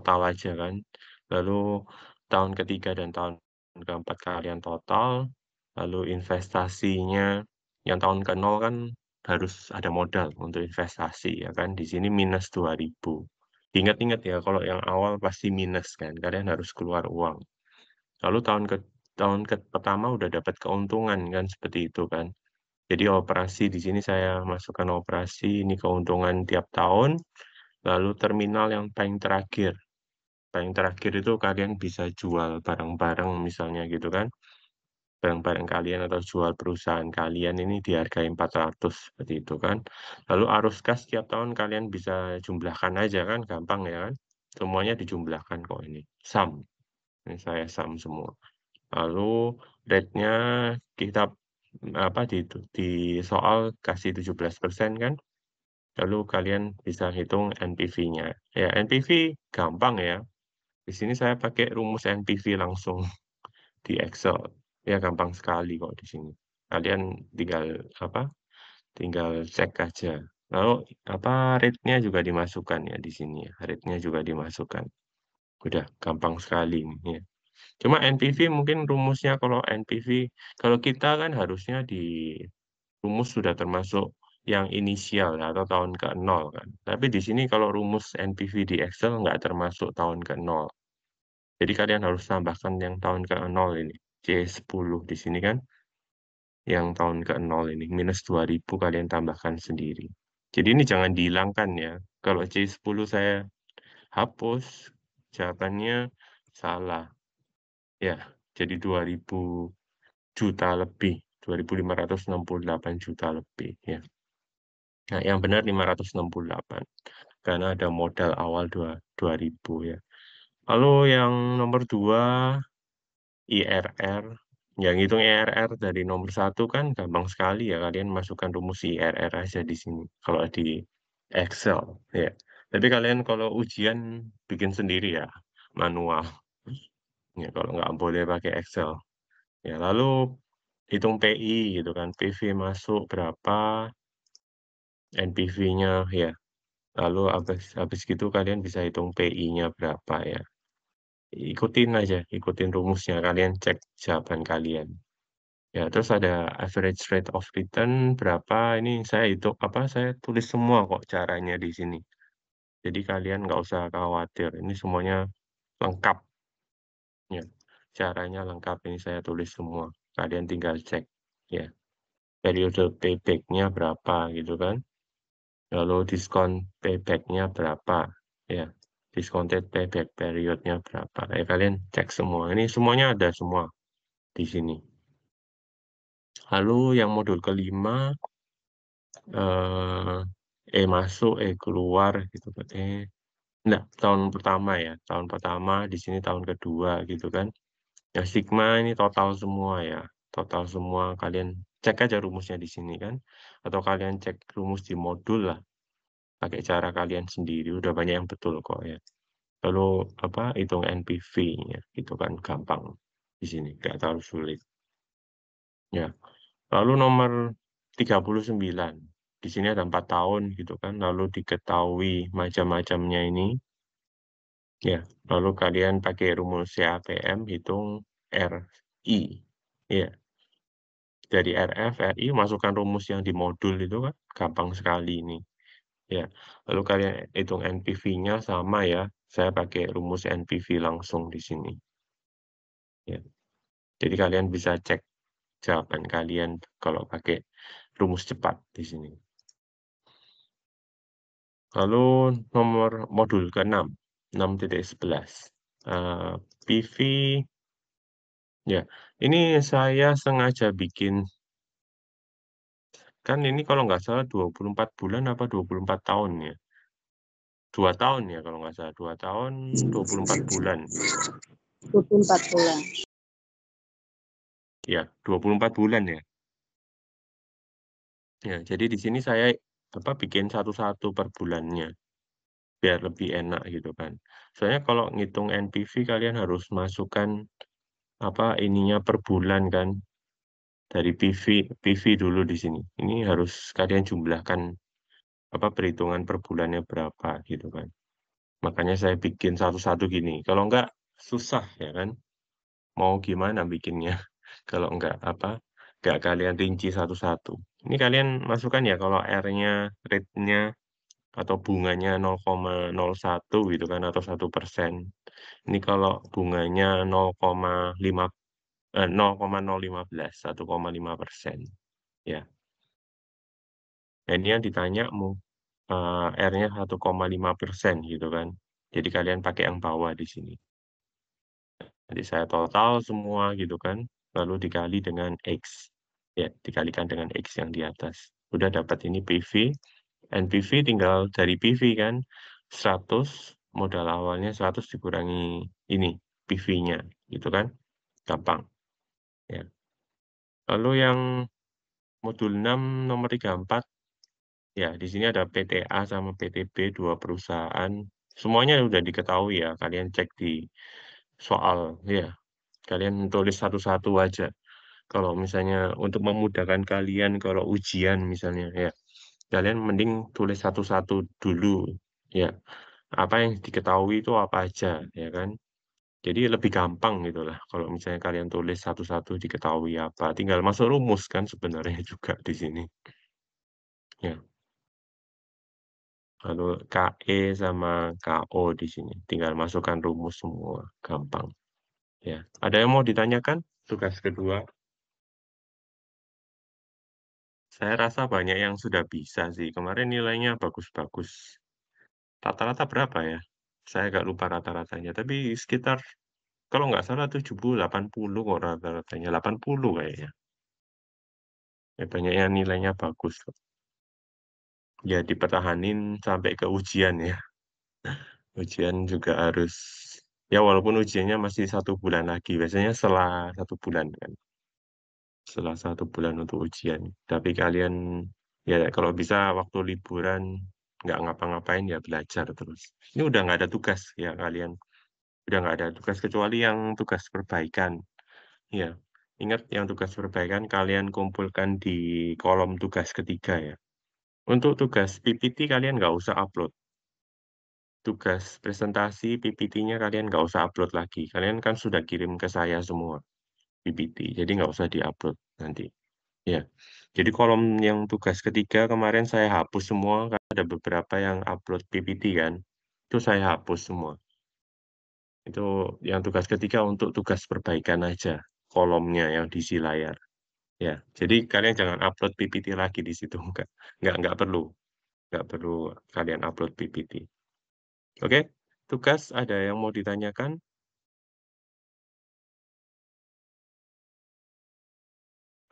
total aja kan. Lalu tahun ketiga dan tahun keempat kalian total, lalu investasinya yang tahun ke-0 kan harus ada modal untuk investasi ya kan, di sini minus 2.000. Ingat-ingat ya kalau yang awal pasti minus kan, kalian harus keluar uang. Lalu tahun ke pertama udah dapat keuntungan kan, seperti itu kan. Jadi operasi di sini saya masukkan operasi, ini keuntungan tiap tahun, lalu terminal yang paling terakhir. Paling terakhir itu kalian bisa jual barang-barang misalnya gitu kan. Barang-barang kalian atau jual perusahaan kalian ini dihargai 400 seperti itu kan. Lalu arus kas tiap tahun kalian bisa jumlahkan aja kan, gampang ya kan. Semuanya dijumlahkan kok ini. Sum. Ini saya sum semua. Lalu rate-nya kita di soal kasih 17% kan. Lalu kalian bisa hitung NPV-nya. Ya, NPV gampang ya. Di sini saya pakai rumus NPV langsung di Excel. Ya gampang sekali kok di sini. Kalian tinggal cek aja. Lalu rate-nya juga dimasukkan ya di sini ya. Rate-nya juga dimasukkan. Udah gampang sekali ini ya. Cuma NPV mungkin rumusnya kalau NPV, kalau kita kan harusnya di rumus sudah termasuk yang inisial ya, atau tahun ke-0 kan. Tapi di sini kalau rumus NPV di Excel nggak termasuk tahun ke-0. Jadi kalian harus tambahkan yang tahun ke-0 ini, C10 di sini kan, yang tahun ke-0 ini, minus 2.000 kalian tambahkan sendiri. Jadi ini jangan dihilangkan ya. Kalau C10 saya hapus, jawabannya salah. Ya, jadi 2.000 juta lebih, 2.568 juta lebih ya. Nah, yang benar 568 karena ada modal awal 2.000 ya. Lalu yang nomor 2 IRR. Yang hitung IRR dari nomor 1 kan gampang sekali ya, kalian masukkan rumus IRR aja di sini kalau di Excel ya. Tapi kalian kalau ujian bikin sendiri ya, manual. Ya, kalau nggak boleh pakai Excel. Ya, lalu hitung PI gitu kan, PV masuk berapa, NPV-nya ya. Lalu habis gitu kalian bisa hitung PI-nya berapa ya. Ikutin aja, ikutin rumusnya, kalian cek jawaban kalian. Ya, terus ada average rate of return berapa, ini saya tulis semua kok caranya di sini. Jadi kalian nggak usah khawatir, ini semuanya lengkap. Ya, caranya lengkap, ini saya tulis semua. Kalian tinggal cek. Ya, periode payback-nya berapa gitu kan. Lalu diskon payback-nya berapa. Ya, discounted payback period-nya berapa. Ya, kalian cek semua. Ini semuanya ada semua di sini. Lalu yang modul kelima, masuk, keluar gitu kan. Enggak, tahun pertama ya. Tahun pertama, di sini tahun kedua gitu kan. Ya, sigma ini total semua ya. Total semua, kalian cek aja rumusnya di sini kan. Atau kalian cek rumus di modul lah. Pakai cara kalian sendiri, udah banyak yang betul kok ya. Lalu hitung NPV-nya gitu kan, gampang di sini, nggak terlalu sulit. Ya. Lalu nomor 39, di sini ada 4 tahun gitu kan, lalu diketahui macam-macamnya ini. Ya, lalu kalian pakai rumus CAPM hitung RI. Ya, dari RF, RI masukkan rumus yang di modul itu kan, gampang sekali ini. Ya, lalu kalian hitung NPV-nya sama ya, saya pakai rumus NPV langsung di sini. Ya, jadi kalian bisa cek jawaban kalian kalau pakai rumus cepat di sini. Lalu nomor modul ke-6, 6.11. PV, ya, ini saya sengaja bikin, kan ini kalau nggak salah 24 bulan apa 24 tahun ya. 2 tahun ya kalau nggak salah, 2 tahun 24 bulan. 24 bulan. Ya, 24 bulan ya. Ya, jadi di sini saya bikin satu-satu per bulannya, biar lebih enak gitu kan. Soalnya kalau ngitung NPV kalian harus masukkan ininya per bulan kan, dari PV dulu di sini. Ini harus kalian jumlahkan perhitungan per bulannya berapa gitu kan. Makanya saya bikin satu-satu gini, kalau enggak susah ya kan, mau gimana bikinnya kalau enggak, enggak kalian rinci satu-satu. Ini kalian masukkan ya kalau R-nya, rate-nya, atau bunganya 0,01 gitu kan, atau 1%. Ini kalau bunganya 0,015, 1,5%, ya. Ini yang ditanya R-nya 1,5% gitu kan. Jadi kalian pakai yang bawah di sini. Jadi saya total semua gitu kan, lalu dikali dengan X. Ya, dikalikan dengan X yang di atas. Udah dapat ini PV, NPV tinggal dari PV kan, 100, modal awalnya 100 dikurangi ini, PV-nya, gitu kan, gampang, ya. Lalu yang modul 6 nomor 34, ya di sini ada PTA sama PTB, 2 perusahaan, semuanya udah diketahui ya, kalian cek di soal, ya. Kalian tulis satu-satu aja. Kalau misalnya untuk memudahkan kalian kalau ujian misalnya ya, kalian mending tulis satu-satu dulu, ya. Apa yang diketahui itu apa aja, ya kan. Jadi lebih gampang gitulah kalau misalnya kalian tulis satu-satu diketahui apa, tinggal masuk rumus kan sebenarnya juga di sini. Ya, lalu KE sama KO di sini, tinggal masukkan rumus semua, gampang. Ya, ada yang mau ditanyakan tugas kedua? Saya rasa banyak yang sudah bisa sih, kemarin nilainya bagus-bagus. Rata-rata berapa ya? Saya agak lupa rata-ratanya, tapi sekitar kalau nggak salah 70, 80 kok rata-ratanya, 80 kayaknya. Ya banyak yang nilainya bagus kok. Ya dipertahanin sampai ke ujian ya. Ujian juga harus, ya walaupun ujiannya masih 1 bulan lagi, biasanya setelah 1 bulan kan. Setelah 1 bulan untuk ujian. Tapi kalian, ya kalau bisa waktu liburan, nggak ngapa-ngapain ya belajar terus. Ini udah nggak ada tugas ya kalian. Udah nggak ada tugas kecuali yang tugas perbaikan. Ya, ingat yang tugas perbaikan kalian kumpulkan di kolom tugas ketiga ya. Untuk tugas PPT kalian nggak usah upload. Tugas presentasi PPT-nya kalian nggak usah upload lagi. Kalian kan sudah kirim ke saya semua PPT, jadi nggak usah di-upload nanti. Ya, jadi kolom yang tugas ketiga kemarin saya hapus semua, karena ada beberapa yang upload PPT kan. Itu saya hapus semua. Itu yang tugas ketiga untuk tugas perbaikan aja, kolomnya yang diisi layar. Ya, jadi kalian jangan upload PPT lagi di situ, enggak perlu. Nggak perlu kalian upload PPT. Oke, tugas ada yang mau ditanyakan?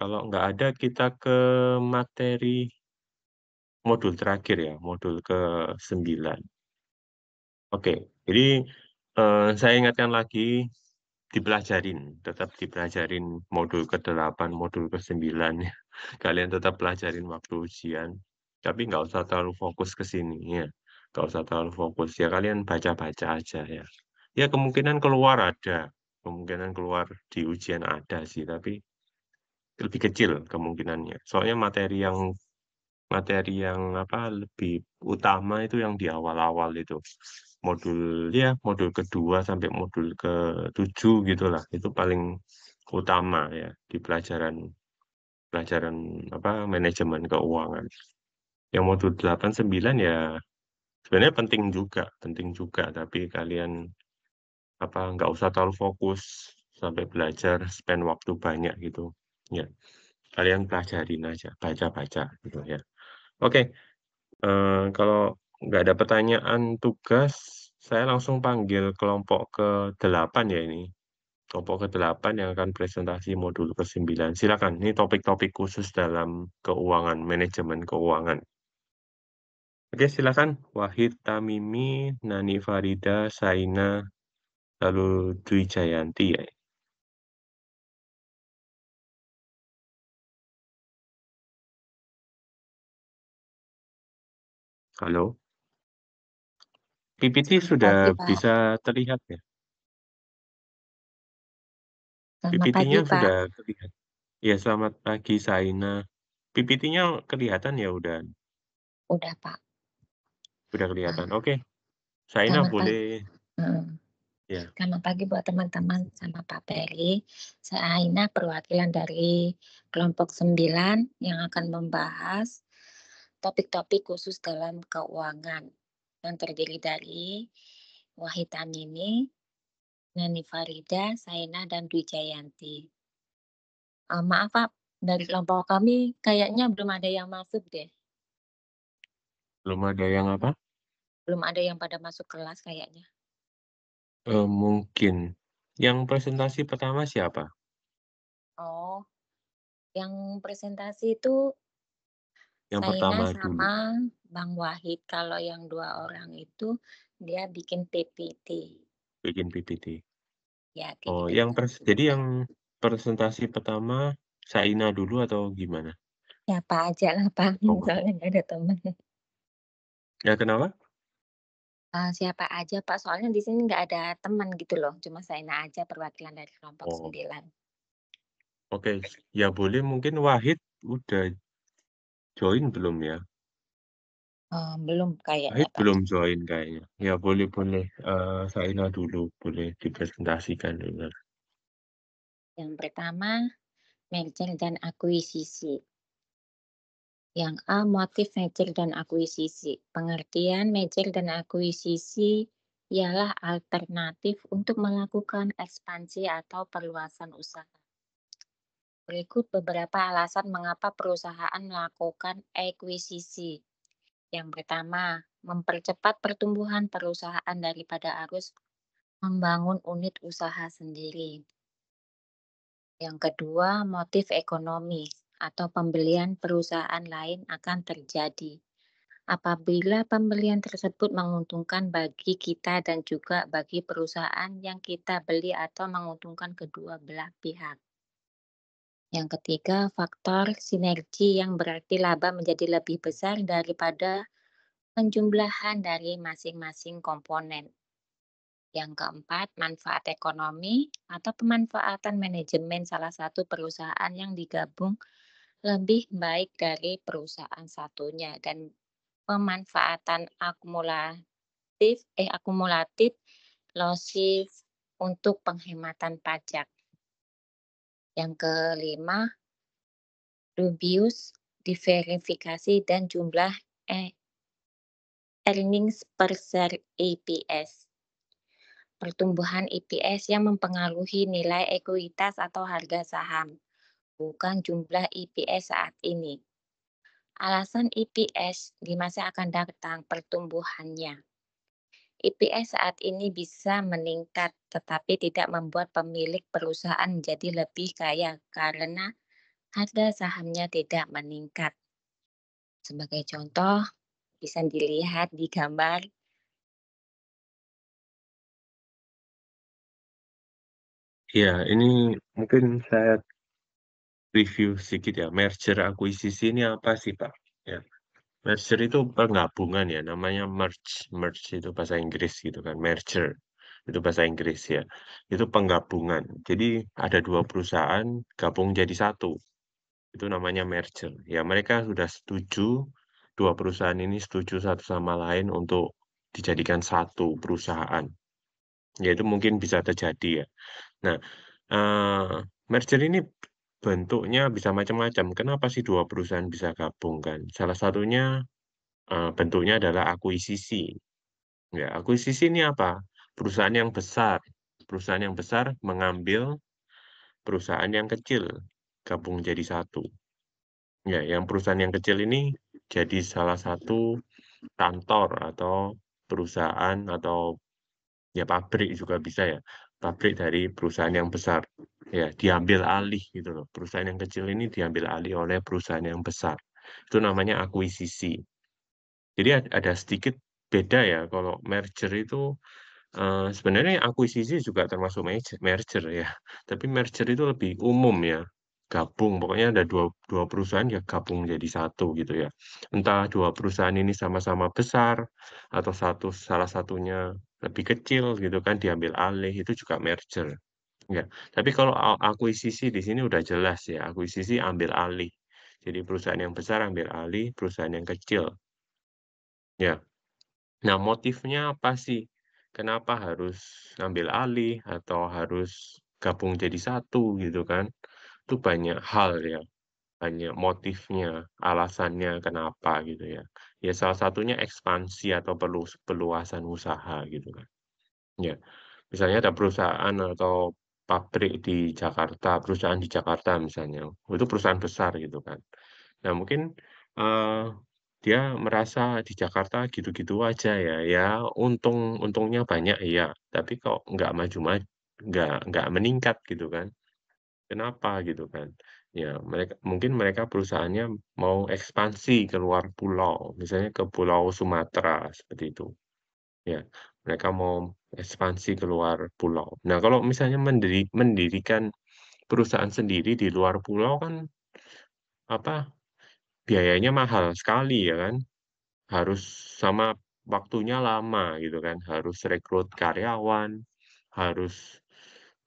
Kalau nggak ada, kita ke materi modul terakhir ya, modul ke-9. Oke, jadi, saya ingatkan lagi, tetap dipelajarin modul ke-8, modul ke-9 ya. Kalian tetap pelajarin waktu ujian, tapi nggak usah terlalu fokus ke sini ya, nggak usah terlalu fokus, ya kalian baca-baca aja ya. Ya kemungkinan keluar di ujian ada sih, tapi lebih kecil kemungkinannya. Soalnya lebih utama itu yang di awal-awal itu. Modul kedua sampai modul ke-7 gitulah, itu paling utama ya di pelajaran pelajaran manajemen keuangan. Yang modul 8, 9 ya sebenarnya penting juga, tapi kalian nggak usah terlalu fokus sampai belajar, spend waktu banyak gitu, ya. Kalian pelajarin aja, baca-baca gitu ya. Oke. Kalau nggak ada pertanyaan tugas, saya langsung panggil kelompok ke-8 ya ini. Kelompok ke-8 yang akan presentasi modul ke-9. Silakan, ini topik-topik khusus dalam keuangan, manajemen keuangan. Oke, silakan. Wahid Tamimi, Nani Farida, Saina, lalu Dwi Jayanti ya. Halo? PPT Selamat sudah pagi, Pak. bisa terlihat ya? Selamat pagi, PPT-nya Pak. sudah terlihat? Ya, selamat pagi Saina. PPT-nya kelihatan ya udah? Udah, Pak. Udah kelihatan, Nah, oke. Saina Selamat pagi. boleh ya, Selamat pagi buat teman-teman sama Pak Peri. Saya Aina, perwakilan dari kelompok 9 yang akan membahas topik-topik khusus dalam keuangan yang terdiri dari Wahid Amini, Nani Farida, Saina, dan Dwi Jayanti. Maaf Pak, dari kelompok kami kayaknya belum ada yang masuk deh. belum ada yang apa? Belum ada yang pada masuk kelas kayaknya. Mungkin. Yang presentasi pertama siapa? Oh, yang presentasi itu Yang Saina pertama dulu, sama Bang Wahid. Kalau yang 2 orang itu dia bikin PPT. bikin PPT. Ya, kayak Oh, gitu yang gitu. jadi yang presentasi pertama Saina dulu atau gimana? Siapa aja lah Pak, Oh, soalnya nggak ada temen. ya kenapa? Siapa aja Pak, soalnya di sini nggak ada teman gitu loh, cuma Saina aja perwakilan dari kelompok Oh, 9. oke. Ya boleh mungkin Wahid udah join belum ya? Belum kayaknya Wahid Pak. belum join kayaknya. Ya boleh boleh. Saina dulu boleh dipresentasikan dulu. Yang pertama, merger dan akuisisi. Yang A, motif merger dan akuisisi. Pengertian merger dan akuisisi ialah alternatif untuk melakukan ekspansi atau perluasan usaha. Berikut beberapa alasan mengapa perusahaan melakukan akuisisi. Yang pertama, mempercepat pertumbuhan perusahaan daripada harus membangun unit usaha sendiri. Yang kedua, motif ekonomi atau pembelian perusahaan lain akan terjadi apabila pembelian tersebut menguntungkan bagi kita dan juga bagi perusahaan yang kita beli atau menguntungkan kedua belah pihak. Yang ketiga, faktor sinergi yang berarti laba menjadi lebih besar daripada penjumlahan dari masing-masing komponen. Yang keempat, manfaat ekonomi atau pemanfaatan manajemen salah satu perusahaan yang digabung lebih baik dari perusahaan satunya dan pemanfaatan akumulatif losses untuk penghematan pajak. Yang kelima, dubious diverifikasi dan jumlah earnings per share EPS. Pertumbuhan EPS yang mempengaruhi nilai ekuitas atau harga saham, bukan jumlah EPS saat ini. Alasan EPS di masa akan datang pertumbuhannya. EPS saat ini bisa meningkat, tetapi tidak membuat pemilik perusahaan menjadi lebih kaya karena harga sahamnya tidak meningkat. Sebagai contoh, bisa dilihat di gambar. Ya, ini mungkin saya review sedikit ya. Merger akuisisi ini apa sih, Pak? Ya. Merger itu penggabungan ya, namanya merge. Merge itu bahasa Inggris gitu kan, merger itu bahasa Inggris ya. Itu penggabungan. Jadi ada dua perusahaan gabung jadi satu. Itu namanya merger. Ya, mereka sudah setuju, dua perusahaan ini setuju satu sama lain untuk dijadikan satu perusahaan. Ya, itu mungkin bisa terjadi ya. Nah, merger ini bentuknya bisa macam-macam. Kenapa sih dua perusahaan bisa gabung kan? Salah satunya bentuknya adalah akuisisi. Ya, akuisisi ini apa? Perusahaan yang besar. Perusahaan yang besar mengambil perusahaan yang kecil, gabung jadi satu. Ya, yang perusahaan yang kecil ini jadi salah satu kantor atau perusahaan atau ya pabrik juga bisa ya. Pabrik dari perusahaan yang besar. Ya, diambil alih gitu loh. Perusahaan yang kecil ini diambil alih oleh perusahaan yang besar. Itu namanya akuisisi. Jadi ada sedikit beda ya kalau merger itu, sebenarnya akuisisi juga termasuk merger ya, tapi merger itu lebih umum ya, gabung pokoknya ada dua dua perusahaan ya gabung jadi satu gitu ya. Entah dua perusahaan ini sama-sama besar atau salah satunya lebih kecil gitu kan diambil alih itu juga merger, ya. Tapi kalau akuisisi di sini udah jelas ya, akuisisi ambil alih. Jadi perusahaan yang besar ambil alih perusahaan yang kecil, ya. Nah, motifnya apa sih? Kenapa harus ngambil alih atau harus gabung jadi satu gitu kan? Itu banyak hal ya, banyak motifnya, alasannya kenapa gitu ya. Ya salah satunya ekspansi atau perluasan usaha gitu kan. Ya, misalnya ada perusahaan atau pabrik di Jakarta, perusahaan di Jakarta misalnya, itu perusahaan besar gitu kan. Nah mungkin, eee, dia merasa di Jakarta gitu-gitu aja ya, ya untungnya banyak iya, tapi kok nggak maju-maju, nggak meningkat gitu kan. Kenapa gitu kan? Ya mungkin mereka perusahaannya mau ekspansi ke luar pulau, misalnya ke Pulau Sumatera seperti itu. Ya, mereka mau ekspansi ke luar pulau. Nah, kalau misalnya mendirikan perusahaan sendiri di luar pulau kan, apa, biayanya mahal sekali ya kan, harus sama waktunya lama gitu kan, harus rekrut karyawan, harus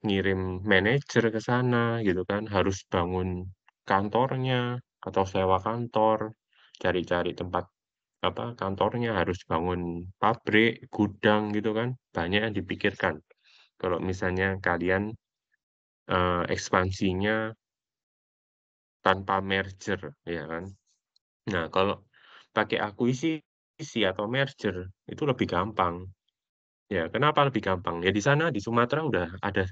ngirim manajer ke sana gitu kan, harus bangun kantornya atau sewa kantor, cari-cari tempat apa, kantornya, harus bangun pabrik, gudang gitu kan, banyak yang dipikirkan. Kalau misalnya kalian, ekspansinya tanpa merger, ya kan. Nah, kalau pakai akuisisi atau merger, itu lebih gampang. Ya, kenapa lebih gampang? Ya di sana, di Sumatera udah ada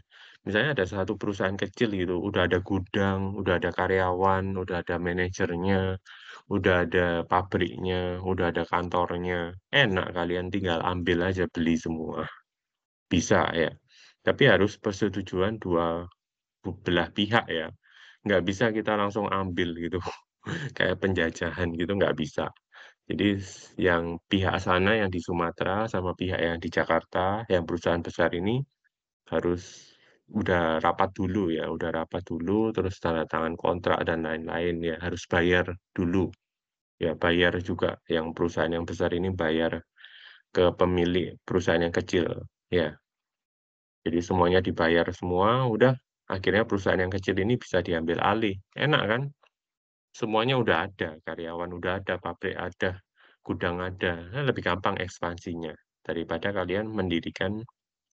misalnya ada satu perusahaan kecil gitu, udah ada gudang, udah ada karyawan, udah ada manajernya, udah ada pabriknya, udah ada kantornya. Enak kalian tinggal ambil aja, beli semua. Bisa ya. Tapi harus persetujuan belah pihak ya. Nggak bisa kita langsung ambil gitu, kayak penjajahan gitu nggak bisa. Jadi yang pihak sana yang di Sumatera sama pihak yang di Jakarta, yang perusahaan besar ini harus udah rapat dulu ya, udah rapat dulu, terus tanda tangan kontrak dan lain-lain ya, harus bayar dulu. Ya bayar juga, yang perusahaan yang besar ini bayar ke pemilik perusahaan yang kecil, ya. Jadi semuanya dibayar semua, udah akhirnya perusahaan yang kecil ini bisa diambil alih. Enak kan? Semuanya udah ada, karyawan udah ada, pabrik ada, gudang ada, kan lebih gampang ekspansinya daripada kalian mendirikan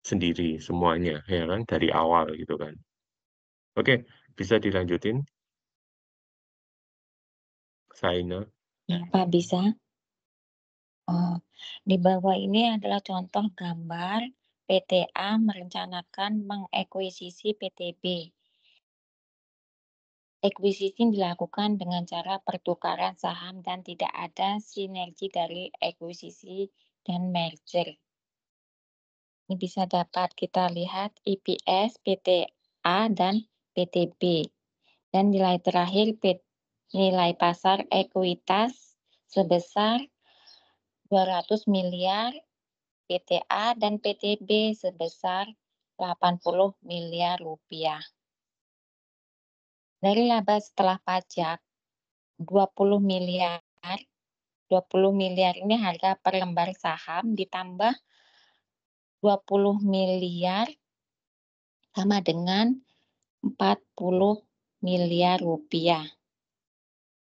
sendiri semuanya, ya kan, dari awal gitu kan. Oke, bisa dilanjutin, Saina? Kenapa bisa? Oh, di bawah ini adalah contoh gambar PTA merencanakan mengekuisisi PTB. Ekuisisi dilakukan dengan cara pertukaran saham dan tidak ada sinergi dari ekuisisi dan merger. Ini bisa dapat kita lihat EPS, PTA, dan PTB. Dan nilai terakhir nilai pasar ekuitas sebesar 200 miliar, PTA dan PTB sebesar 80 miliar rupiah. Dari laba setelah pajak 20 miliar, 20 miliar ini harga per lembar saham ditambah 20 miliar sama dengan 40 miliar rupiah.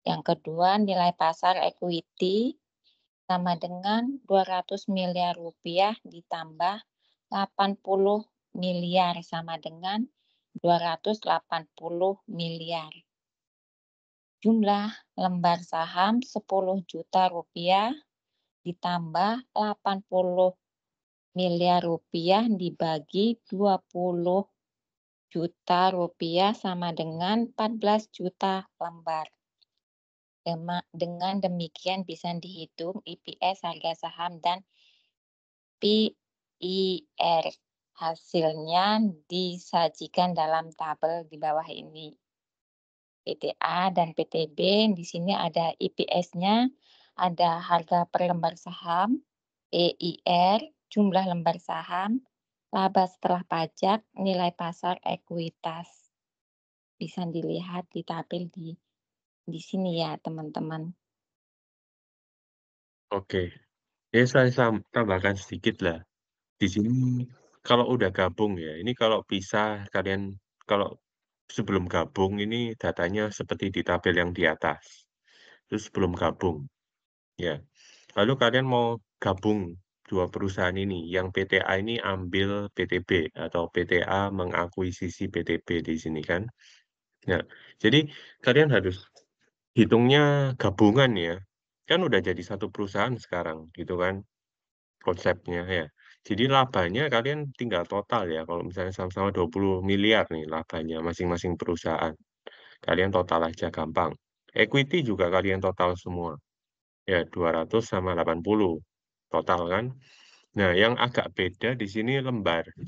Yang kedua, nilai pasar equity sama dengan 200 miliar rupiah ditambah 80 miliar sama dengan 280 miliar. Jumlah lembar saham 10 juta rupiah ditambah 80 miliar rupiah dibagi 20 juta rupiah sama dengan 14 juta lembar. Dengan demikian bisa dihitung EPS harga saham dan PIR. Hasilnya disajikan dalam tabel di bawah ini. PTA dan PTB, di sini ada EPS-nya, ada harga per lembar saham, EIR, jumlah lembar saham, laba setelah pajak, nilai pasar ekuitas. Bisa dilihat di tabel di sini ya, teman-teman. Oke, ya saya tambahkan sedikit lah. Di sini kalau udah gabung ya, ini kalau bisa kalian kalau sebelum gabung ini datanya seperti di tabel yang di atas. Terus sebelum gabung, ya. Lalu kalian mau gabung dua perusahaan ini, yang PTA ini ambil PTB atau PTA mengakuisisi PTB di sini kan. Nah, jadi kalian harus hitungnya gabungan ya. Kan udah jadi satu perusahaan sekarang gitu kan konsepnya ya. Jadi labanya kalian tinggal total ya, kalau misalnya sama-sama 20 miliar nih labanya masing-masing perusahaan. Kalian total aja gampang. Equity juga kalian total semua. Ya 200 sama 80 total kan. Nah, yang agak beda di sini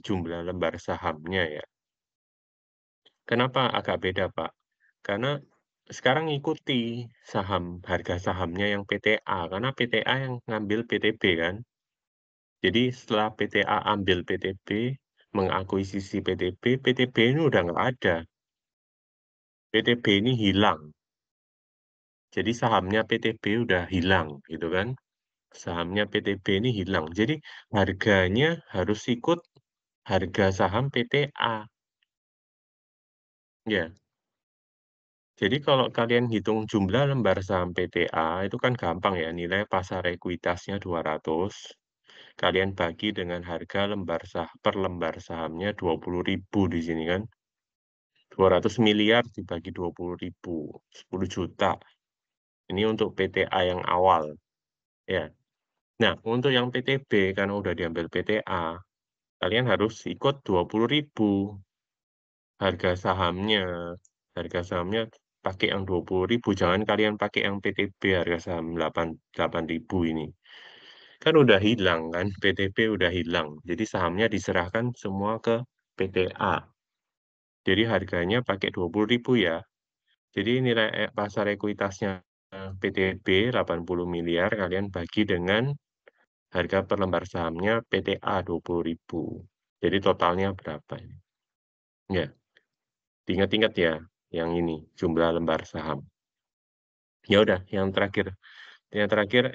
jumlah lembar sahamnya ya. Kenapa agak beda, Pak? Karena sekarang ngikuti harga sahamnya yang PTA, karena PTA yang ngambil PTB kan. Jadi setelah PTA ambil PTB, mengakuisisi PTB, PTB ini udah nggak ada. PTB ini hilang. Jadi sahamnya PTB udah hilang gitu kan. Sahamnya PTB ini hilang. Jadi harganya harus ikut harga saham PTA. Ya. Jadi kalau kalian hitung jumlah lembar saham PTA itu kan gampang ya, nilai pasar ekuitasnya 200, kalian bagi dengan harga per lembar sahamnya 20.000 di sini kan. 200 miliar dibagi 20.000, 10 juta. Ini untuk PTA yang awal, ya. Nah, untuk yang PTB karena udah diambil PTA, kalian harus ikut 20.000 harga sahamnya. Harga sahamnya pakai yang 20.000, jangan kalian pakai yang PTB harga saham 8.000 ini. Kan udah hilang kan, PTB udah hilang. Jadi sahamnya diserahkan semua ke PTA. Jadi harganya pakai 20.000 ya. Jadi nilai pasar ekuitasnya PTB 80 miliar kalian bagi dengan harga per lembar sahamnya PTA 20.000. Jadi totalnya berapa ini? Ya, ingat-ingat ya yang ini jumlah lembar saham. Ya udah, yang terakhir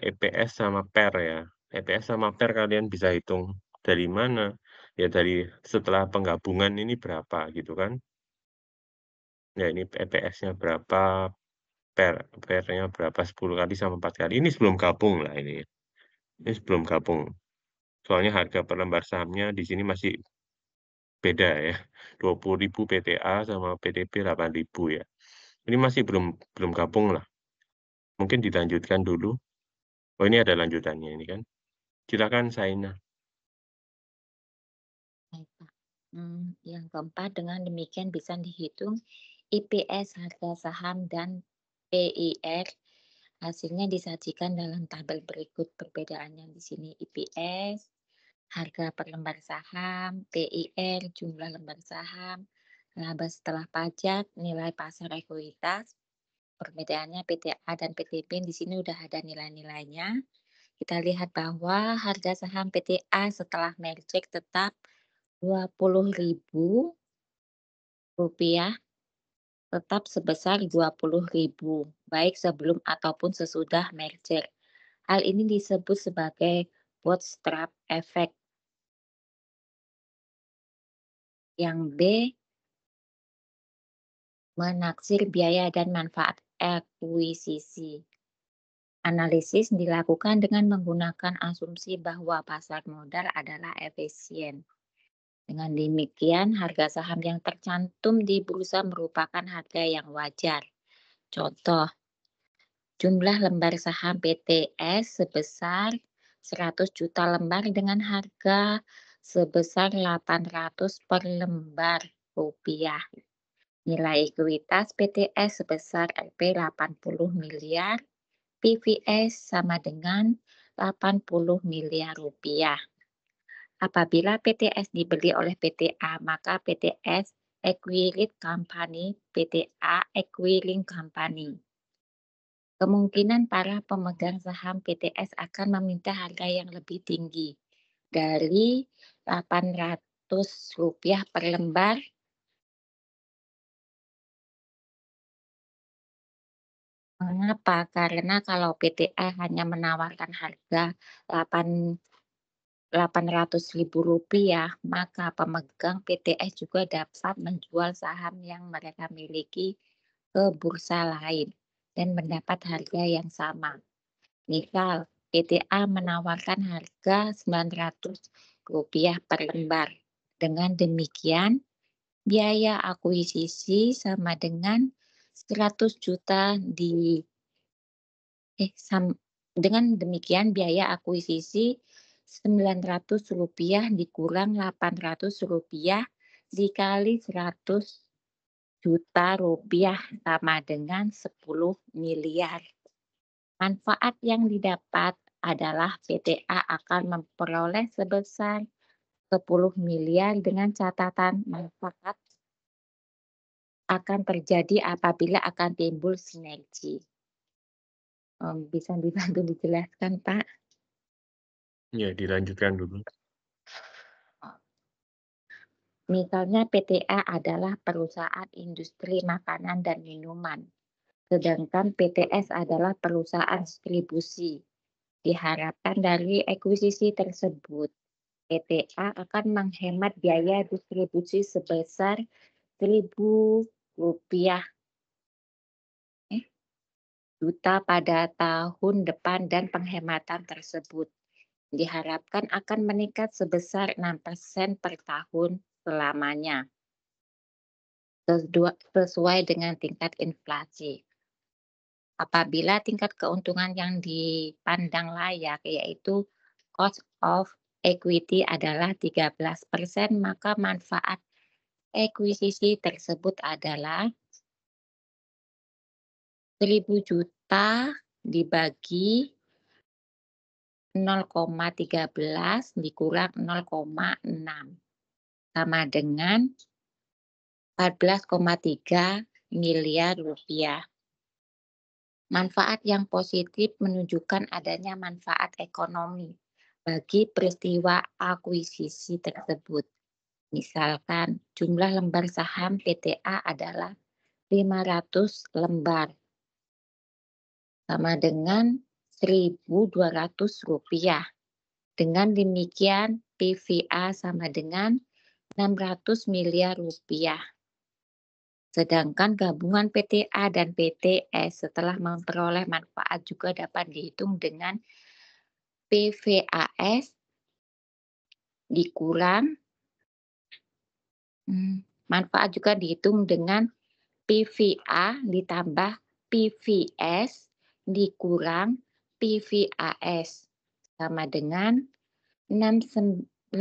EPS sama PER ya. EPS sama PER kalian bisa hitung dari mana? Ya dari setelah penggabungan ini berapa gitu kan. Ya ini EPS-nya berapa, PER-nya berapa, 10 kali sama 4 kali. Ini sebelum gabung lah ini. Ini sebelum gabung. Soalnya harga per lembar sahamnya di sini masih beda ya. 20.000 PTA sama PTB 8.000 ya. Ini masih belum belum gabung lah. Mungkin dilanjutkan dulu. Oh ini ada lanjutannya ini kan. Silakan Saina. Baik, Pak. Yang keempat, dengan demikian bisa dihitung IPS harga saham dan PIR. Hasilnya disajikan dalam tabel berikut. Perbedaannya di sini IPS, harga per lembar saham, PIR, jumlah lembar saham, laba setelah pajak, nilai pasar ekuitas. Perbedaannya PTA dan PTB di sini udah ada nilai-nilainya. Kita lihat bahwa harga saham PTA setelah merger tetap Rp20.000 tetap sebesar Rp20.000, baik sebelum ataupun sesudah merger. Hal ini disebut sebagai bootstrap effect. Yang B, menaksir biaya dan manfaat akuisisi. Analisis dilakukan dengan menggunakan asumsi bahwa pasar modal adalah efisien. Dengan demikian, harga saham yang tercantum di bursa merupakan harga yang wajar. Contoh, jumlah lembar saham PTS sebesar 100 juta lembar dengan harga sebesar 800 per lembar rupiah. Nilai ekuitas PTS sebesar Rp 80 miliar, PVS sama dengan 80 miliar rupiah. Apabila PTS dibeli oleh PTA, maka PTS Acquired Company, PTA Acquiring Company. Kemungkinan para pemegang saham PTS akan meminta harga yang lebih tinggi dari Rp800 per lembar. Mengapa? Karena kalau PTA hanya menawarkan harga Rp800.000, maka pemegang PTS juga dapat menjual saham yang mereka miliki ke bursa lain dan mendapat harga yang sama. Misal, PTA menawarkan harga Rp900 per lembar. Dengan demikian, biaya akuisisi sama dengan 100 juta dengan demikian biaya akuisisi Rp900 dikurang Rp800 dikali 100 juta rupiah sama dengan 10 miliar. Manfaat yang didapat adalah PTA akan memperoleh sebesar 10 miliar dengan catatan manfaat akan terjadi apabila akan timbul sinergi. Bisa dibantu dijelaskan, Pak? Ya, dilanjutkan dulu. Misalnya PTA adalah perusahaan industri makanan dan minuman, sedangkan PTS adalah perusahaan distribusi. Diharapkan dari akuisisi tersebut, PTA akan menghemat biaya distribusi sebesar Rp1.000 juta pada tahun depan dan penghematan tersebut diharapkan akan meningkat sebesar 6% per tahun selamanya, sesuai dengan tingkat inflasi. Apabila tingkat keuntungan yang dipandang layak, yaitu cost of equity adalah 13%, maka manfaat akuisisi tersebut adalah 1.000 juta dibagi 0,13 dikurang 0,6 sama dengan 14,3 miliar rupiah. Manfaat yang positif menunjukkan adanya manfaat ekonomi bagi peristiwa akuisisi tersebut. Misalkan jumlah lembar saham PTA adalah 500 lembar sama dengan Rp1.200. Dengan demikian PVA sama dengan 600 miliar rupiah. Sedangkan gabungan PTA dan PTS setelah memperoleh manfaat juga dapat dihitung dengan PVAS dikurang manfaat juga dihitung dengan PVA ditambah PVS dikurang PVAS sama dengan 694,3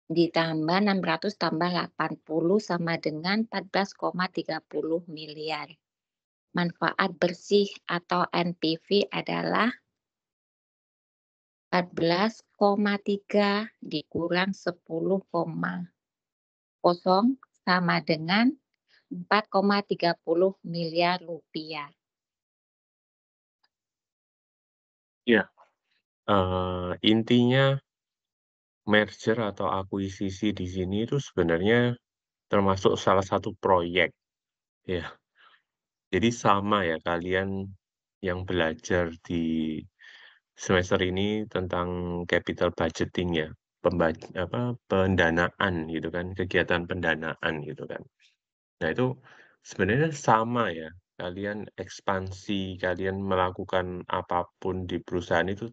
ditambah 600 tambah 80 sama dengan 14,30 miliar. Manfaat bersih atau NPV adalah 14,3 dikurang 10,0 sama dengan 4,30 miliar rupiah. Ya, intinya merger atau akuisisi di sini itu sebenarnya termasuk salah satu proyek, ya. Jadi sama ya kalian yang belajar di semester ini tentang capital budgeting ya, pendanaan gitu kan, kegiatan pendanaan gitu kan. Nah itu sebenarnya sama ya, kalian ekspansi, kalian melakukan apapun di perusahaan itu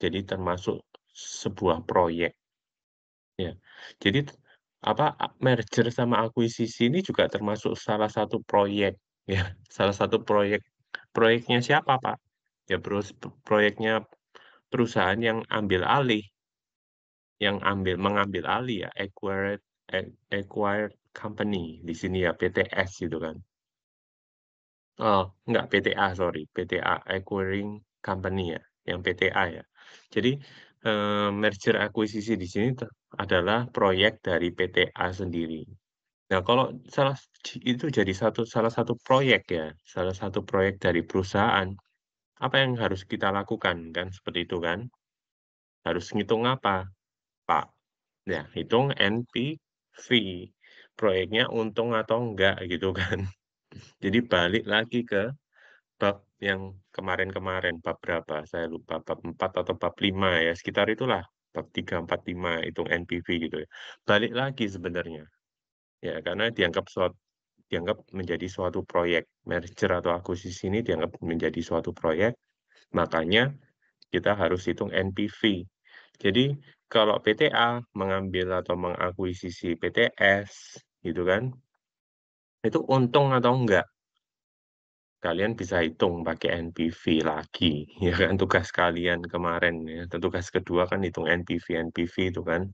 jadi termasuk sebuah proyek. Ya, jadi merger sama akuisisi ini juga termasuk salah satu proyek ya, salah satu proyeknya siapa, Pak? Ya proyeknya perusahaan yang mengambil alih ya, acquired company di sini ya, PTS gitu kan. Oh, enggak PTA sorry, PTA, acquiring company ya, yang PTA ya. Jadi, merger akuisisi di sini adalah proyek dari PTA sendiri. Nah, kalau itu jadi salah satu proyek ya, salah satu proyek dari perusahaan, apa yang harus kita lakukan, kan seperti itu kan? Harus ngitung apa, Pak? Ya, hitung NPV, proyeknya untung atau enggak gitu kan. Jadi balik lagi ke bab yang kemarin-kemarin, bab berapa saya lupa, bab 4 atau bab 5 ya, sekitar itulah, bab 3, 4, 5 hitung NPV gitu ya. Balik lagi sebenarnya, ya karena dianggap dianggap menjadi suatu proyek. Merger atau akuisisi ini dianggap menjadi suatu proyek, makanya kita harus hitung NPV. Jadi kalau PTA mengambil atau mengakuisisi PTS, gitu kan, itu untung atau enggak? Kalian bisa hitung pakai NPV lagi, ya kan, tugas kalian kemarin ya, tugas kedua kan hitung NPV itu kan.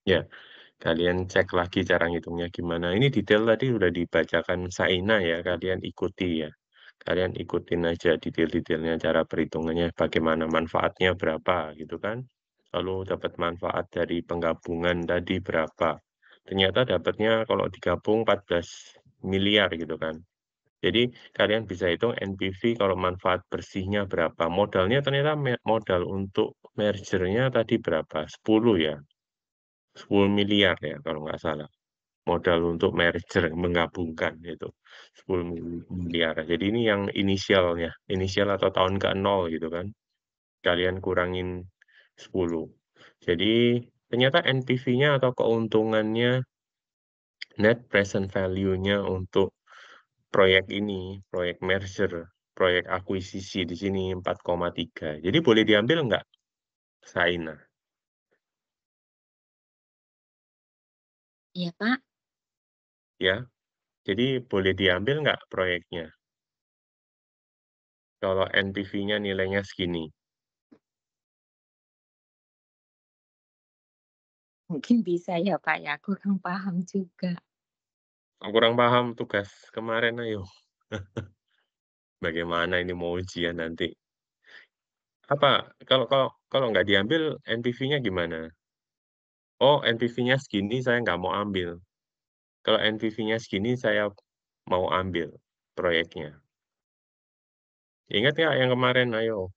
Ya, kalian cek lagi cara ngitungnya gimana. Ini detail tadi udah dibacakan Saina ya, kalian ikuti ya. Kalian ikutin aja detail-detailnya, cara perhitungannya, bagaimana manfaatnya berapa gitu kan. Lalu dapat manfaat dari penggabungan tadi berapa. Ternyata dapatnya kalau digabung 14 miliar gitu kan. Jadi kalian bisa hitung NPV kalau manfaat bersihnya berapa. Modalnya ternyata modal untuk mergernya tadi berapa? 10 ya. 10 miliar ya kalau nggak salah. Modal untuk merger, menggabungkan itu 10 miliar. Jadi ini yang inisialnya, inisial atau tahun ke-0 gitu kan. Kalian kurangin 10. Jadi ternyata NPV-nya atau keuntungannya, net present value-nya untuk proyek ini, proyek merger, proyek akuisisi di sini 4,3. Jadi boleh diambil nggak, Saina? Iya, Pak. Ya, jadi boleh diambil nggak proyeknya? Kalau NPV-nya nilainya segini. Mungkin bisa ya, Pak, ya, kurang paham juga. Kurang paham tugas kemarin, ayo. Bagaimana ini mau ujian nanti? Apa, kalau kalau kalau nggak diambil NPV-nya gimana? Oh, NPV-nya segini saya nggak mau ambil. Kalau NPV-nya segini saya mau ambil proyeknya. Ingat nggak yang kemarin? Ayo.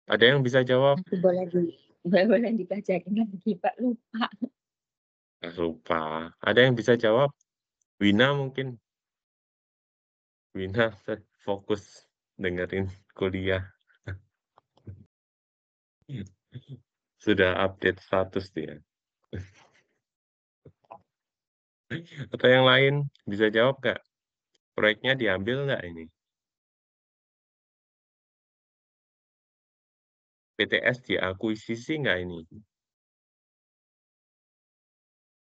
Ada yang bisa jawab? Nanti boleh dibacain lagi, Pak, lupa. Lupa. Ada yang bisa jawab? Wina mungkin? Wina fokus dengerin kuliah. Sudah update status dia. Atau yang lain bisa jawab nggak? Proyeknya diambil nggak ini? PTS diakuisisi nggak ini?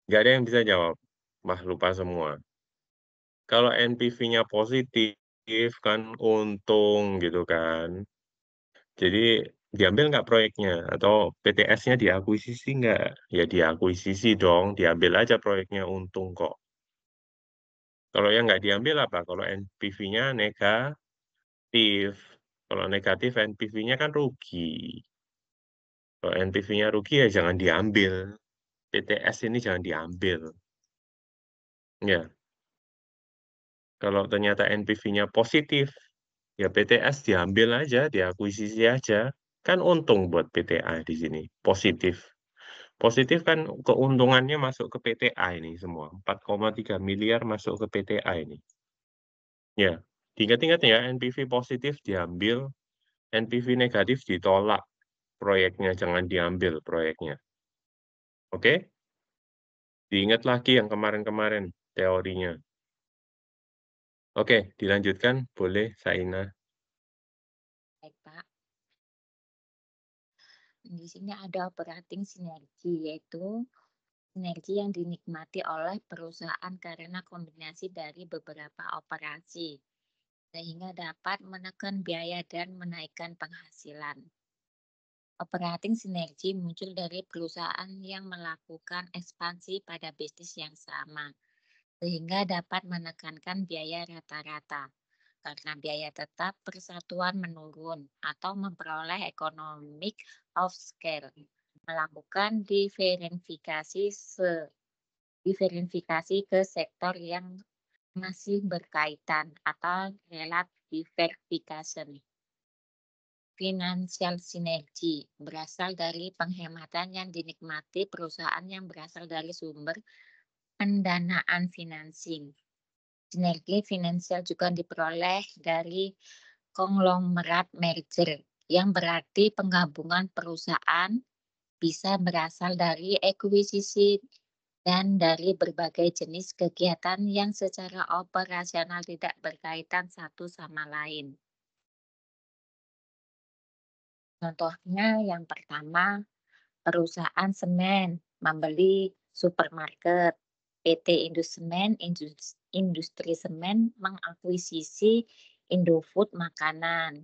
Nggak ada yang bisa jawab. Wah, lupa semua. Kalau NPV-nya positif kan untung gitu kan. Jadi diambil nggak proyeknya? Atau PTS-nya diakuisisi nggak? Ya diakuisisi dong, diambil aja proyeknya untung kok. Kalau yang nggak diambil apa? Kalau NPV-nya negatif. Kalau negatif NPV-nya kan rugi. Kalau NPV-nya rugi ya jangan diambil. PTS ini jangan diambil. Ya, kalau ternyata NPV-nya positif, ya PTS diambil aja, diakuisisi aja. Kan untung buat PTA di sini, positif. Positif kan keuntungannya masuk ke PTA ini semua. 4,3 miliar masuk ke PTA ini. Ya, diingat-ingat ya, NPV positif diambil, NPV negatif ditolak proyeknya, jangan diambil proyeknya. Oke? Diingat lagi yang kemarin-kemarin teorinya. Oke, dilanjutkan boleh, Saina. Baik, Pak. Di sini ada operating sinergi, yaitu sinergi yang dinikmati oleh perusahaan karena kombinasi dari beberapa operasi, sehingga dapat menekan biaya dan menaikkan penghasilan. Operating sinergi muncul dari perusahaan yang melakukan ekspansi pada bisnis yang sama, sehingga dapat menekankan biaya rata-rata. Karena biaya tetap persatuan menurun atau memperoleh economic of scale. Melakukan diferensifikasi ke sektor yang masih berkaitan atau related diversification. Financial synergy berasal dari penghematan yang dinikmati perusahaan yang berasal dari sumber pendanaan financing. Sinergi finansial juga diperoleh dari konglomerat merger, yang berarti penggabungan perusahaan bisa berasal dari ekuisisi dan dari berbagai jenis kegiatan yang secara operasional tidak berkaitan satu sama lain. Contohnya yang pertama, perusahaan semen membeli supermarket, PT Indosemen Industri Semen mengakuisisi Indofood makanan,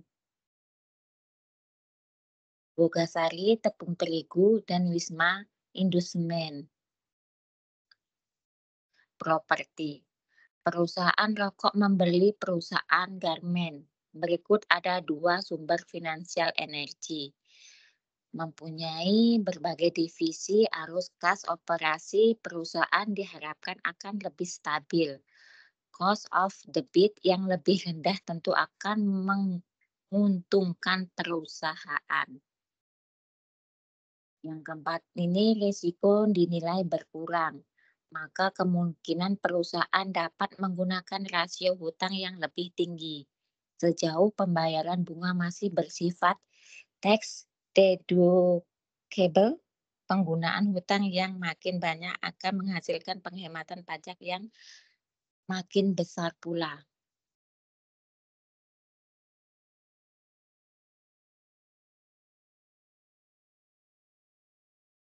Bogasari tepung terigu, dan Wisma Indosemen properti. Perusahaan rokok membeli perusahaan garmen. Berikut ada 2 sumber finansial energi. Mempunyai berbagai divisi, arus kas operasi perusahaan diharapkan akan lebih stabil. Cost of debit yang lebih rendah tentu akan menguntungkan perusahaan. Yang keempat ini risiko dinilai berkurang, maka kemungkinan perusahaan dapat menggunakan rasio hutang yang lebih tinggi. Sejauh pembayaran bunga masih bersifat tax deductible, penggunaan hutang yang makin banyak akan menghasilkan penghematan pajak yang makin besar pula.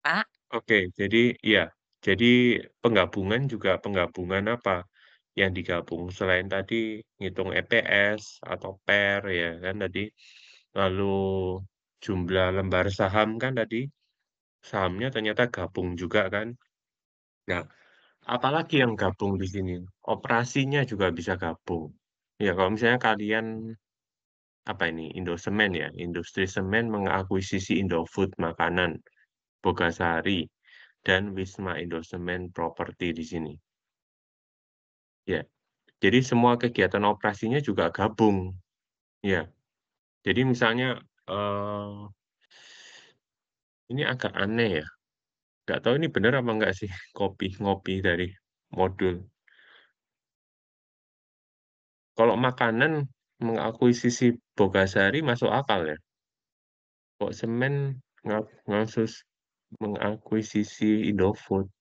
Pak, Oke, jadi penggabungan juga penggabungan apa yang digabung selain tadi ngitung EPS atau PER ya kan tadi, lalu jumlah lembar saham kan tadi, sahamnya ternyata gabung juga kan. Nah, apalagi yang gabung di sini? Operasinya juga bisa gabung. Ya kalau misalnya kalian, apa ini, Indosemen ya, industri semen mengakuisisi Indofood makanan, Bogasari, dan Wisma Indosemen Properti di sini. Ya, jadi semua kegiatan operasinya juga gabung. Ya, jadi misalnya, ini agak aneh ya, nggak tahu ini benar apa enggak sih, ngopi dari modul. Kalau makanan mengakuisisi Bogasari masuk akal ya, kok semen ngasus mengakuisisi Indofood.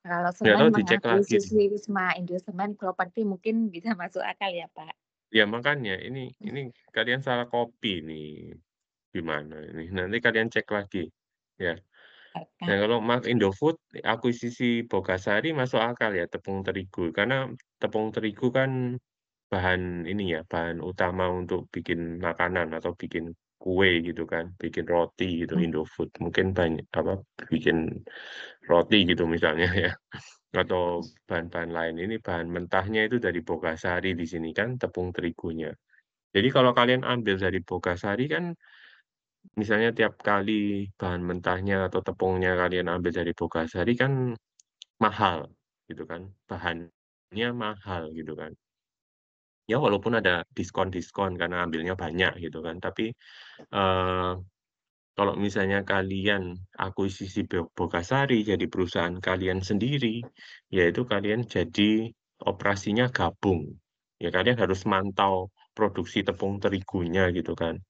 kalau Nggak semen tahu dicek lagi mengakuisisi nih. Wisma Indosemen properti mungkin bisa masuk akal ya, Pak. Ya makanya ini kalian salah copy nih, gimana ini, nanti kalian cek lagi, ya. Nah, Pak. kalau Indofood, akuisisi Bogasari masuk akal ya, tepung terigu. Karena tepung terigu kan bahan ini ya, bahan utama untuk bikin makanan atau bikin kue gitu kan, bikin roti gitu, Indofood. Mungkin banyak apa, bikin roti gitu misalnya ya, atau bahan-bahan lain. Ini bahan mentahnya itu dari Bogasari di sini kan, tepung terigunya. Jadi kalau kalian ambil dari Bogasari kan, misalnya tiap kali bahan mentahnya atau tepungnya kalian ambil dari Bogasari kan mahal, gitu kan, bahannya mahal gitu kan. Ya walaupun ada diskon-diskon karena ambilnya banyak gitu kan, tapi, eee, kalau misalnya kalian akuisisi Bogasari jadi perusahaan kalian sendiri, yaitu kalian jadi operasinya gabung. Ya kalian harus mantau produksi tepung terigunya gitu kan.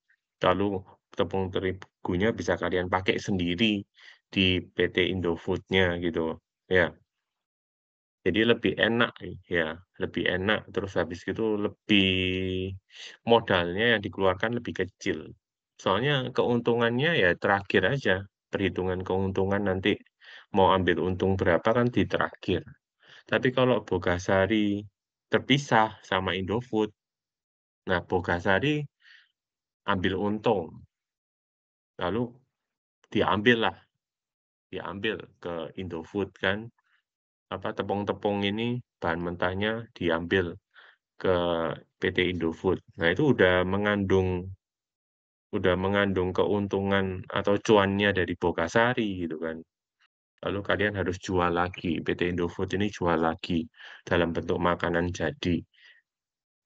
Lalu tepung terigunya bisa kalian pakai sendiri di PT Indofood-nya gitu, ya. Jadi lebih enak ya, lebih enak, terus habis itu lebih modalnya yang dikeluarkan lebih kecil. Soalnya keuntungannya ya terakhir aja, perhitungan keuntungan nanti mau ambil untung berapa kan di terakhir. Tapi kalau Bogasari terpisah sama Indofood, nah Bogasari ambil untung, lalu diambillah, diambil ke Indofood kan, apa, tepung-tepung ini bahan mentahnya diambil ke PT Indofood. Nah, itu udah mengandung keuntungan atau cuannya dari Bogasari gitu kan. Lalu kalian harus jual lagi, PT Indofood ini jual lagi dalam bentuk makanan jadi.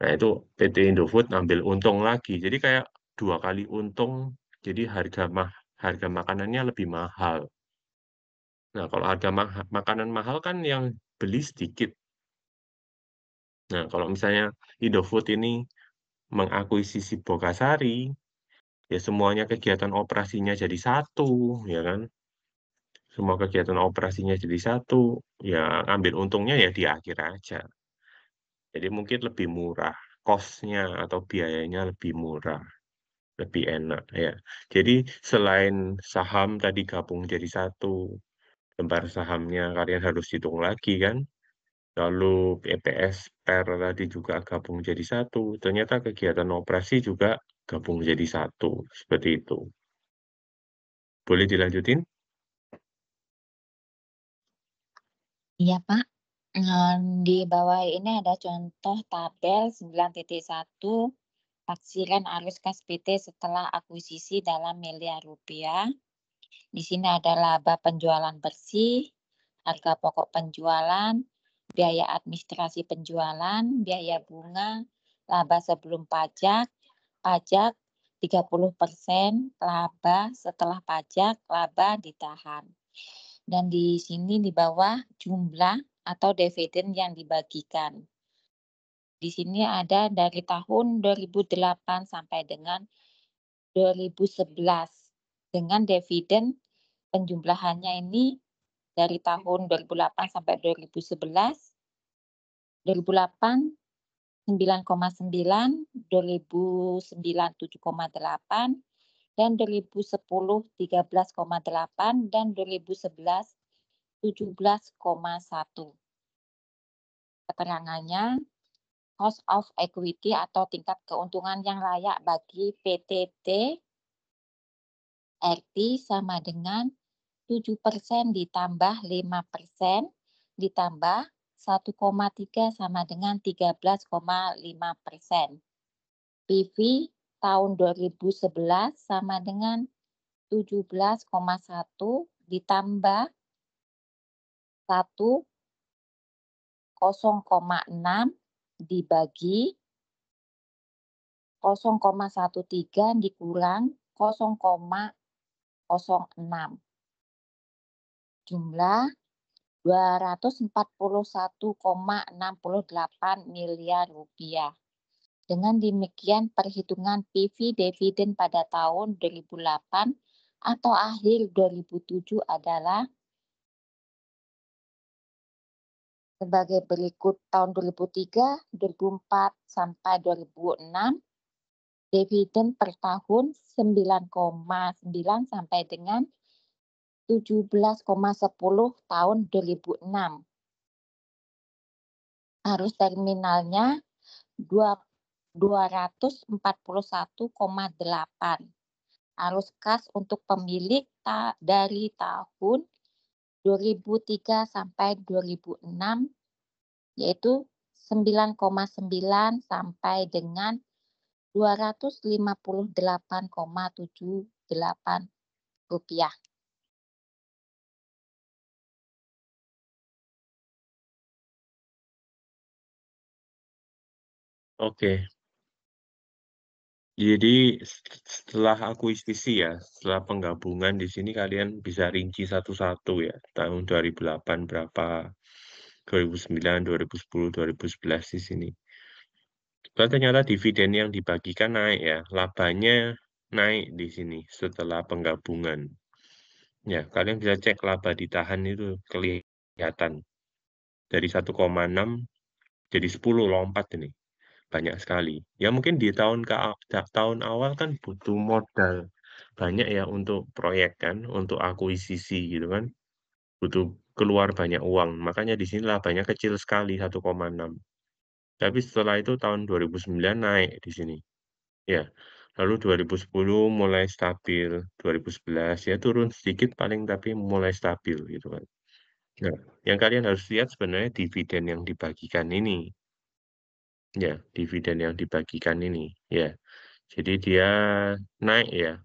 Nah, itu PT Indofood ambil untung lagi. Jadi kayak 2 kali untung, jadi harga makanannya lebih mahal. Nah, kalau harga makanan mahal kan yang beli sedikit. Nah, kalau misalnya Indofood ini mengakuisisi Bogasari, ya semuanya kegiatan operasinya jadi satu, ya kan? Semua kegiatan operasinya jadi satu, ya ambil untungnya ya di akhir aja. Jadi mungkin lebih murah, cost-nya atau biayanya lebih murah, lebih enak, ya. Jadi selain saham tadi gabung jadi satu, lembar sahamnya kalian harus hitung lagi kan, lalu EPS per tadi juga gabung jadi satu, ternyata kegiatan operasi juga gabung jadi satu, seperti itu. Boleh dilanjutin? Iya, Pak. Di bawah ini ada contoh tabel 9.1 taksiran arus kas PT setelah akuisisi dalam miliar rupiah. Di sini ada laba penjualan bersih, harga pokok penjualan, biaya administrasi penjualan, biaya bunga, laba sebelum pajak, pajak 30%, laba setelah pajak, laba ditahan. Dan di sini di bawah jumlah atau dividen yang dibagikan. Di sini ada dari tahun 2008 sampai dengan 2011 dengan dividen penjumlahannya ini dari tahun 2008 sampai 2011, 2008 9,9, 2009 7,8, dan 2010 13,8, dan 2011 17,1. Keterangannya, cost of equity atau tingkat keuntungan yang layak bagi PTT RT sama dengan 7% ditambah 5% ditambah 1,3 sama dengan 13,5%. PV tahun 2011 sama dengan 17,1 ditambah 0,6 dibagi 0,13 dikurang 0,06. Jumlah 241,68 miliar rupiah. Dengan demikian perhitungan PV dividen pada tahun 2008 atau akhir 2007 adalah sebagai berikut. Tahun 2003, 2004 sampai 2006 dividen per tahun 9,9 sampai dengan 17,10 tahun 2006. Arus terminalnya 241,8. Arus kas untuk pemilik dari tahun 2003 sampai 2006 yaitu 9,9 sampai dengan 258,78 rupiah. Oke. Jadi setelah akuisisi ya, setelah penggabungan di sini kalian bisa rinci satu-satu ya. Tahun 2008 berapa, 2009, 2010, 2011 di sini. Ternyata dividen yang dibagikan naik ya, labanya naik di sini setelah penggabungan. Ya, kalian bisa cek laba ditahan itu kelihatan. Dari 1,6 jadi 10 lompat ini. Banyak sekali. Ya mungkin di tahun awal kan butuh modal banyak ya untuk proyek kan, untuk akuisisi gitu kan. Butuh keluar banyak uang. Makanya di sini labanya kecil sekali 1,6. Tapi setelah itu tahun 2009 naik di sini. Ya. Lalu 2010 mulai stabil, 2011 ya turun sedikit paling tapi mulai stabil gitu kan. Nah, yang kalian harus lihat sebenarnya dividen yang dibagikan ini. Ya, dividen yang dibagikan ini, ya. Jadi dia naik ya,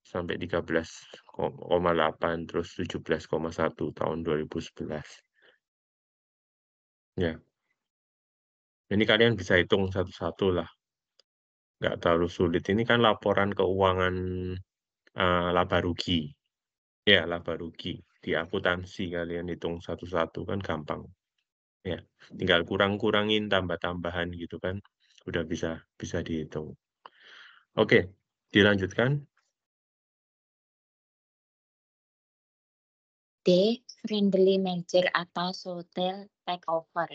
sampai 13,8 terus 17,1 tahun 2011. Ya, ini kalian bisa hitung satu-satu lah, nggak terlalu sulit. Ini kan laporan keuangan laba rugi. Ya, laba rugi. Di akuntansi kalian hitung satu-satu kan gampang. Ya, tinggal kurang-kurangin tambah-tambahan gitu kan, udah bisa dihitung. Oke. Dilanjutkan. D. Friendly merger atau social takeover.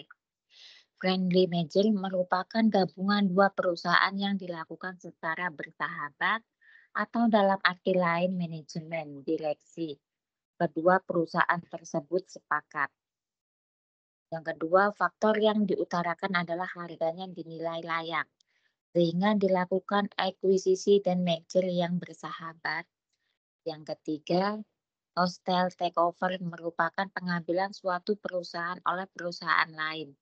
Friendly merger merupakan gabungan dua perusahaan yang dilakukan secara bersahabat atau dalam arti lain manajemen, direksi. Kedua perusahaan tersebut sepakat. Yang kedua, faktor yang diutarakan adalah harganya dinilai layak, sehingga dilakukan akuisisi dan merger yang bersahabat. Yang ketiga, hostile takeover merupakan pengambilan suatu perusahaan oleh perusahaan lain,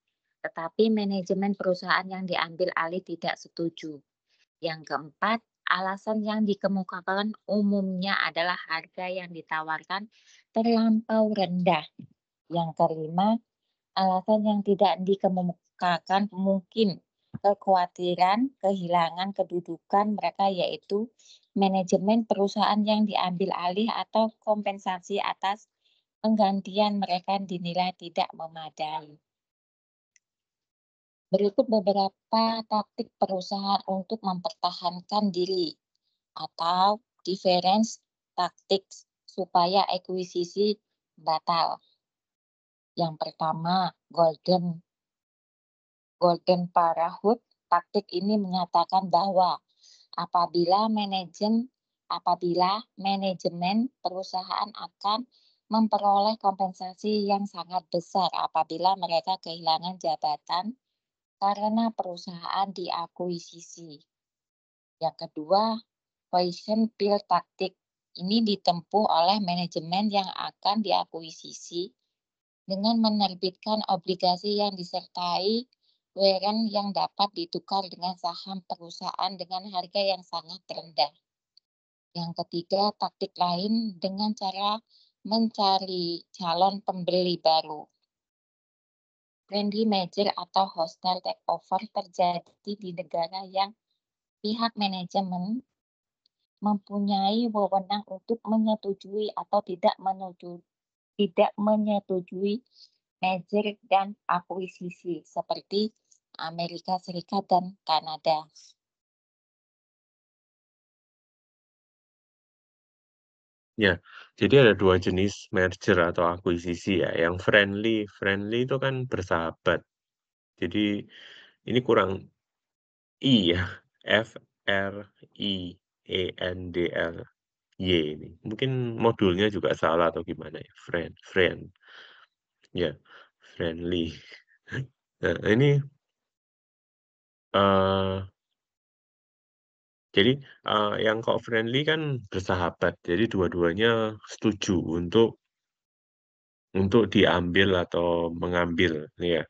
tetapi manajemen perusahaan yang diambil alih tidak setuju. Yang keempat, alasan yang dikemukakan umumnya adalah harga yang ditawarkan terlampau rendah. Yang kelima, alasan yang tidak dikemukakan mungkin kekhawatiran kehilangan kedudukan mereka, yaitu manajemen perusahaan yang diambil alih atau kompensasi atas penggantian mereka dinilai tidak memadai. Berikut beberapa taktik perusahaan untuk mempertahankan diri atau defense tactics supaya akuisisi batal. Yang pertama, Golden Parachute. Taktik ini menyatakan bahwa apabila manajemen perusahaan akan memperoleh kompensasi yang sangat besar apabila mereka kehilangan jabatan karena perusahaan diakuisisi. Yang kedua, poison pill taktik. Ini ditempuh oleh manajemen yang akan diakuisisi dengan menerbitkan obligasi yang disertai warrant yang dapat ditukar dengan saham perusahaan dengan harga yang sangat rendah. Yang ketiga, taktik lain dengan cara mencari calon pembeli baru. Friendly merger atau hostile takeover terjadi di negara yang pihak manajemen mempunyai wewenang untuk menyetujui atau tidak menyetujui merger dan akuisisi seperti Amerika Serikat dan Kanada. Ya, jadi ada dua jenis merger atau akuisisi ya. Yang friendly itu kan bersahabat. Jadi ini kurang I ya, FRIENDLY ini. Mungkin modulnya juga salah atau gimana ya, friend. Ya, friendly. Nah, ini jadi yang kok friendly kan bersahabat. Jadi dua-duanya setuju untuk diambil atau mengambil, ya.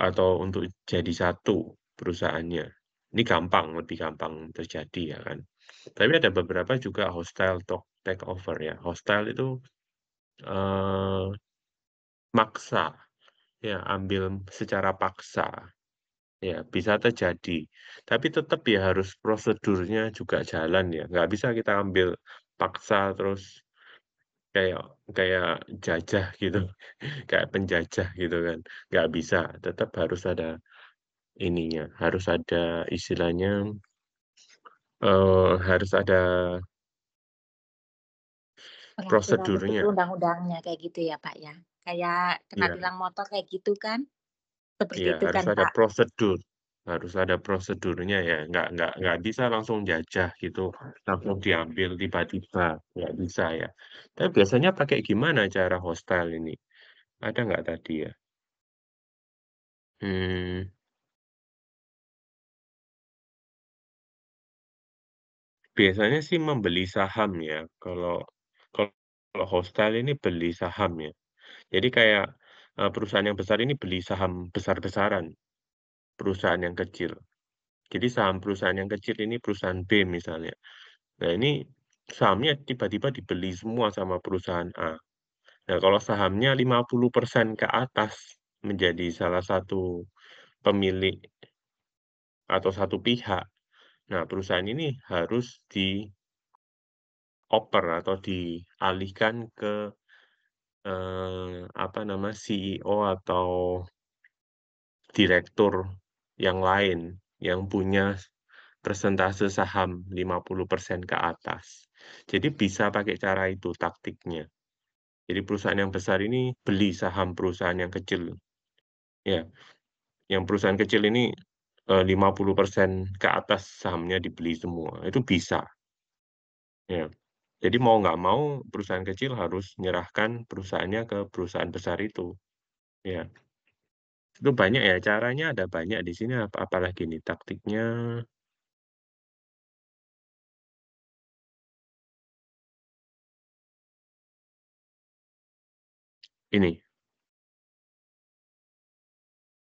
Atau untuk jadi satu perusahaannya. Ini lebih gampang terjadi ya kan. Tapi ada beberapa juga hostile takeover ya. Hostile itu eh, maksa, ya ambil secara paksa. Ya, bisa terjadi. Tapi tetap ya harus prosedurnya juga jalan ya. Nggak bisa kita ambil paksa terus kayak kayak jajah gitu, kayak penjajah gitu kan. Nggak bisa, tetap harus ada ininya, harus ada istilahnya, harus ada Peraturan begitu prosedurnya. undang-undangnya kayak gitu ya Pak ya. Kayak kena Iya tilang motor kayak gitu kan? Seperti iya, itu harus kan ada Pak? prosedurnya ya, nggak bisa langsung jajah gitu, langsung diambil tiba-tiba, nggak bisa ya. Tapi biasanya pakai gimana cara hostile ini? Ada nggak tadi ya? Hmm, biasanya sih membeli saham ya, kalau kalau hostile ini beli saham ya. Jadi kayak, perusahaan yang besar ini beli saham besar-besaran, perusahaan yang kecil. Jadi saham perusahaan yang kecil ini perusahaan B misalnya. Nah ini sahamnya tiba-tiba dibeli semua sama perusahaan A. Nah kalau sahamnya 50% ke atas menjadi salah satu pemilik atau satu pihak, nah perusahaan ini harus dioper atau dialihkan ke, apa nama, CEO atau direktur yang lain, yang punya persentase saham 50% ke atas. Jadi bisa pakai cara itu taktiknya. Jadi perusahaan yang besar ini beli saham perusahaan yang kecil. Ya, yang perusahaan kecil ini 50% ke atas sahamnya dibeli semua, itu bisa. Ya. Jadi mau nggak mau perusahaan kecil harus menyerahkan perusahaannya ke perusahaan besar itu. Ya. Itu banyak ya, caranya ada banyak di sini, apalagi nih taktiknya ini.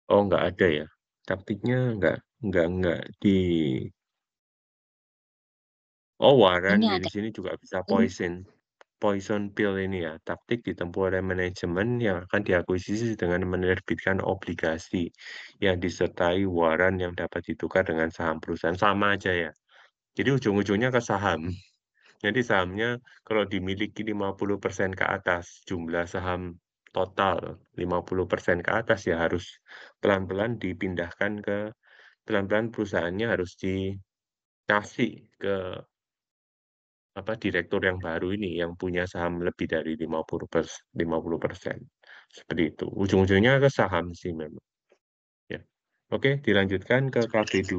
Oh, nggak ada ya? Taktiknya nggak di oh, Warren Ini di ada. sini juga bisa Ini poison pill ini ya, taktik ditempuh oleh manajemen yang akan diakuisisi dengan menerbitkan obligasi yang disertai waran yang dapat ditukar dengan saham perusahaan. Sama aja ya. Jadi ujung-ujungnya ke saham. Jadi sahamnya kalau dimiliki 50% ke atas, jumlah saham total 50% ke atas ya harus pelan-pelan dipindahkan pelan-pelan perusahaannya harus dikasih ke direktur yang baru ini yang punya saham lebih dari 50%. Seperti itu. Ujung-ujungnya ke saham sih memang, ya. Oke, dilanjutkan ke KB2,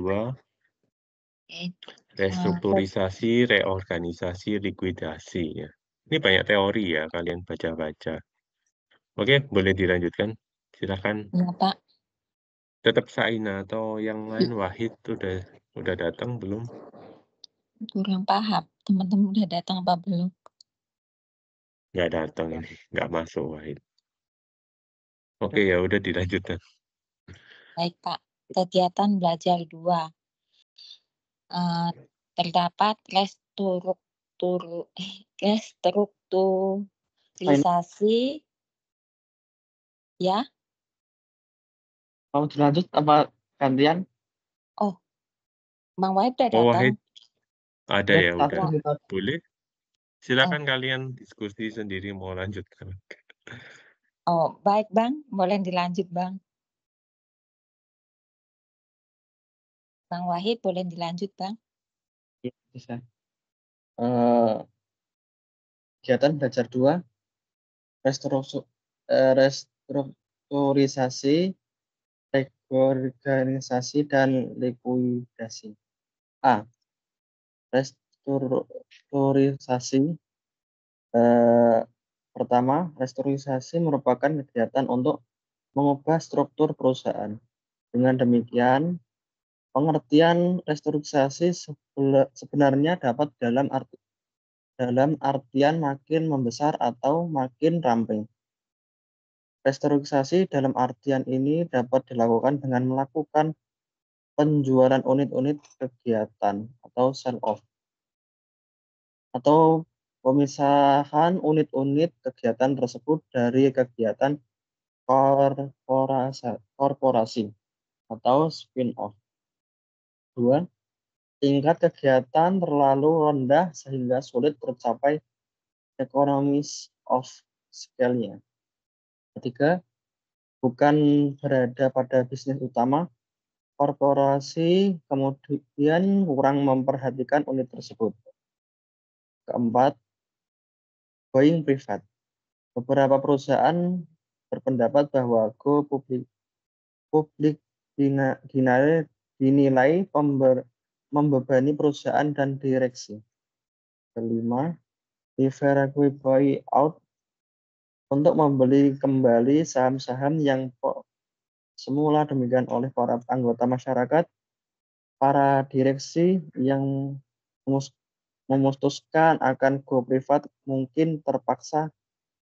restrukturisasi, reorganisasi, likuidasi, ya. Ini banyak teori ya, kalian baca-baca. Oke, boleh dilanjutkan. Silakan. ya, Pak. Tetap Saina atau yang lain Wahid udah datang belum? Kurang paham. Teman-teman udah datang apa belum? Nggak datang ini, nggak masuk Wahid. Oke, ya udah dilanjutkan. Baik, Pak. Kegiatan belajar 2. Terdapat restrukturisasi ya. Mau dilanjut apa gantian? Oh, Bang Wahid udah Oh, datang. Wahid ada ya, Satu udah. gitu. Boleh? Silakan kalian diskusi sendiri mau lanjutkan. Oh, baik Bang. Boleh dilanjut Bang. Bang Wahid boleh dilanjut Bang. Ya, bisa. Kegiatan belajar 2, restrukturisasi, reorganisasi, dan likuidasi. A. Restrukturisasi. Pertama, restrukturisasi merupakan kegiatan untuk mengubah struktur perusahaan. Dengan demikian, pengertian restrukturisasi sebenarnya dapat dalam artian makin membesar atau makin ramping. Restrukturisasi dalam artian ini dapat dilakukan dengan melakukan penjualan unit-unit kegiatan atau sell-off, atau pemisahan unit-unit kegiatan tersebut dari kegiatan korporasi atau spin-off. 2. Tingkat kegiatan terlalu rendah sehingga sulit tercapai economies of scale-nya. 3. Bukan berada pada bisnis utama, korporasi kemudian kurang memperhatikan unit tersebut. 4. Going private. Beberapa perusahaan berpendapat bahwa go publik dinilai membebani perusahaan dan direksi. 5. Leverage buyout, untuk membeli kembali saham-saham yang semula demikian oleh para anggota masyarakat. Para direksi yang memutuskan akan go privat mungkin terpaksa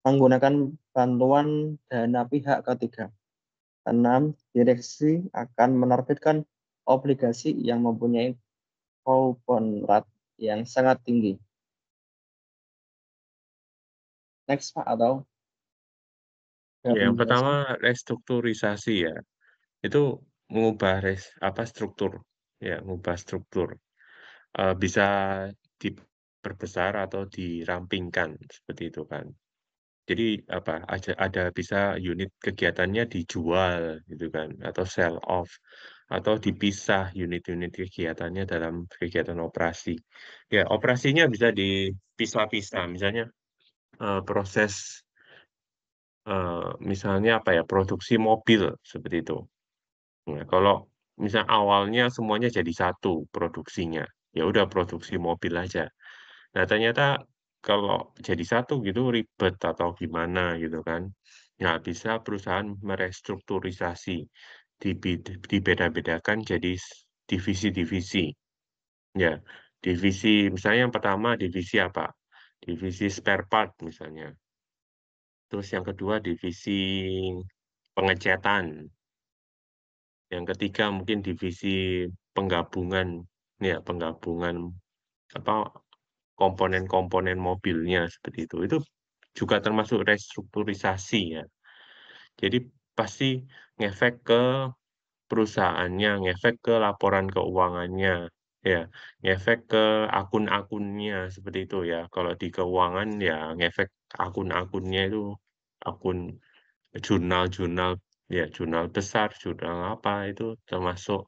menggunakan bantuan dana pihak ketiga. 6. Direksi akan menerbitkan obligasi yang mempunyai coupon rate yang sangat tinggi. Next, Pak, atau Ya, yang pertama restrukturisasi ya. Itu mengubah struktur, ya, mengubah struktur. Bisa diperbesar atau dirampingkan seperti itu kan. Jadi ada bisa unit kegiatannya dijual gitu kan atau sell off atau dipisah unit-unit kegiatannya dalam kegiatan operasi. Ya, operasinya bisa dipisah-pisah, misalnya proses misalnya apa ya, produksi mobil seperti itu. Nah, kalau misal awalnya semuanya jadi satu produksinya, ya udah produksi mobil aja. Nah, ternyata kalau jadi satu gitu ribet atau gimana gitu kan. Nah, bisa perusahaan merestrukturisasi, dibeda-bedakan jadi divisi-divisi. Ya, divisi misalnya yang pertama divisi apa? Divisi spare part misalnya. Terus yang kedua divisi pengecetan. Yang ketiga mungkin divisi penggabungan, ya penggabungan apa, komponen-komponen mobilnya seperti itu. Itu juga termasuk restrukturisasi ya. Jadi pasti ngefek ke perusahaannya, ngefek ke laporan keuangannya, ya, ngefek ke akun-akunnya seperti itu ya. Kalau di keuangan ya ngefek akun-akunnya itu, akun jurnal-jurnal, ya jurnal besar, jurnal apa, itu termasuk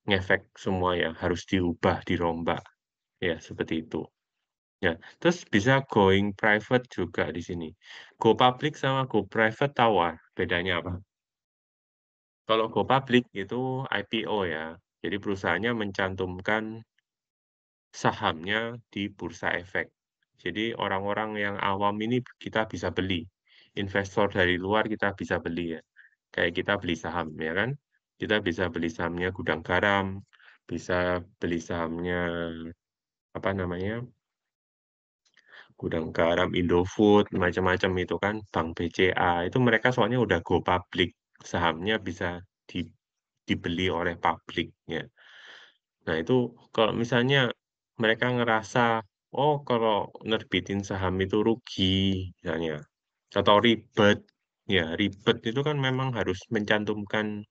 ngefek semua ya, harus diubah, dirombak, ya seperti itu. Ya, terus bisa going private juga di sini. Go public sama go private tahu bedanya apa? Kalau go public itu IPO ya, jadi perusahaannya mencantumkan sahamnya di bursa efek. Jadi orang-orang yang awam ini kita bisa beli, investor dari luar kita bisa beli ya. Kayak kita beli saham ya kan, kita bisa beli sahamnya Gudang Garam, bisa beli sahamnya apa namanya, Gudang Garam, Indofood, macam-macam itu kan, Bank BCA, itu mereka soalnya udah go public, sahamnya bisa di dibeli oleh publik ya. Nah itu kalau misalnya mereka ngerasa, oh kalau nerbitin saham itu rugi misalnya, atau ribet, ya ribet itu kan memang harus mencantumkan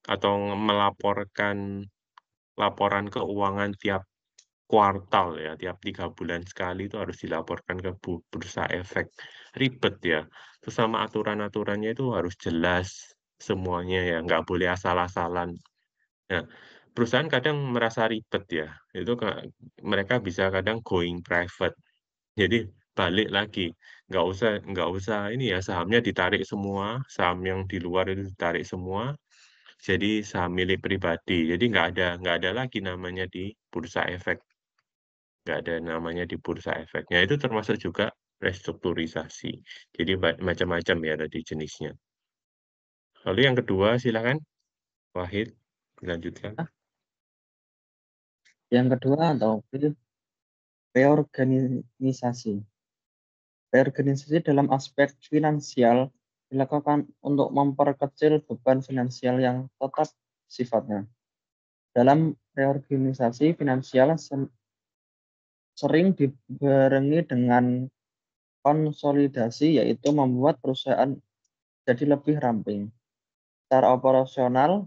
atau melaporkan laporan keuangan tiap kuartal ya, tiap 3 bulan sekali itu harus dilaporkan ke Bursa Efek. Ribet ya, terus sama aturan-aturannya itu harus jelas semuanya ya, nggak boleh asal-asalan. Nah, perusahaan kadang merasa ribet ya, itu mereka bisa kadang going private. Jadi balik lagi, nggak usah ini ya, sahamnya ditarik semua, saham yang di luar itu ditarik semua, jadi saham milik pribadi. Jadi nggak ada lagi namanya di Bursa Efek. Nggak ada namanya di bursa efeknya, itu termasuk juga restrukturisasi. Jadi macam-macam ya tadi jenisnya. Lalu yang kedua silakan, Wahid, dilanjutkan. Yang kedua atau reorganisasi. Reorganisasi dalam aspek finansial dilakukan untuk memperkecil beban finansial yang tetap sifatnya. Dalam reorganisasi finansial sering dibarengi dengan konsolidasi, yaitu membuat perusahaan jadi lebih ramping. Secara operasional,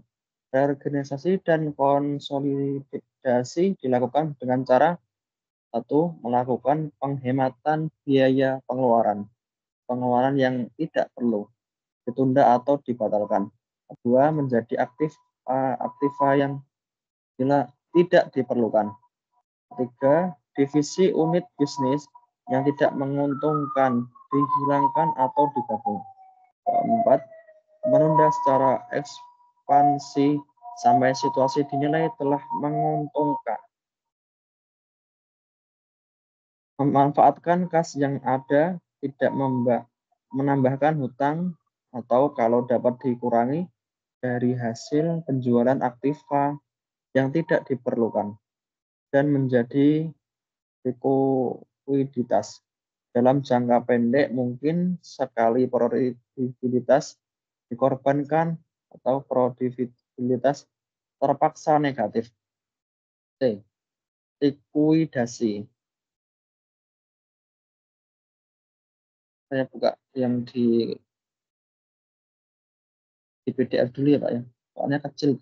reorganisasi dan konsolidasi dilakukan dengan cara satu, melakukan penghematan biaya pengeluaran yang tidak perlu ditunda atau dibatalkan. Kedua, menjadi aktiva yang tidak diperlukan. Ketiga, divisi unit bisnis yang tidak menguntungkan dihilangkan atau digabung. Keempat, menunda secara ekspansi sampai situasi dinilai telah menguntungkan. Memanfaatkan kas yang ada, tidak menambahkan hutang, atau kalau dapat dikurangi dari hasil penjualan aktiva yang tidak diperlukan, dan menjadi likuiditas. Dalam jangka pendek mungkin sekali produktivitas dikorbankan atau produktivitas terpaksa negatif. C. Likuidasi. Saya buka yang di PDF dulu ya Pak ya. Soalnya kecil.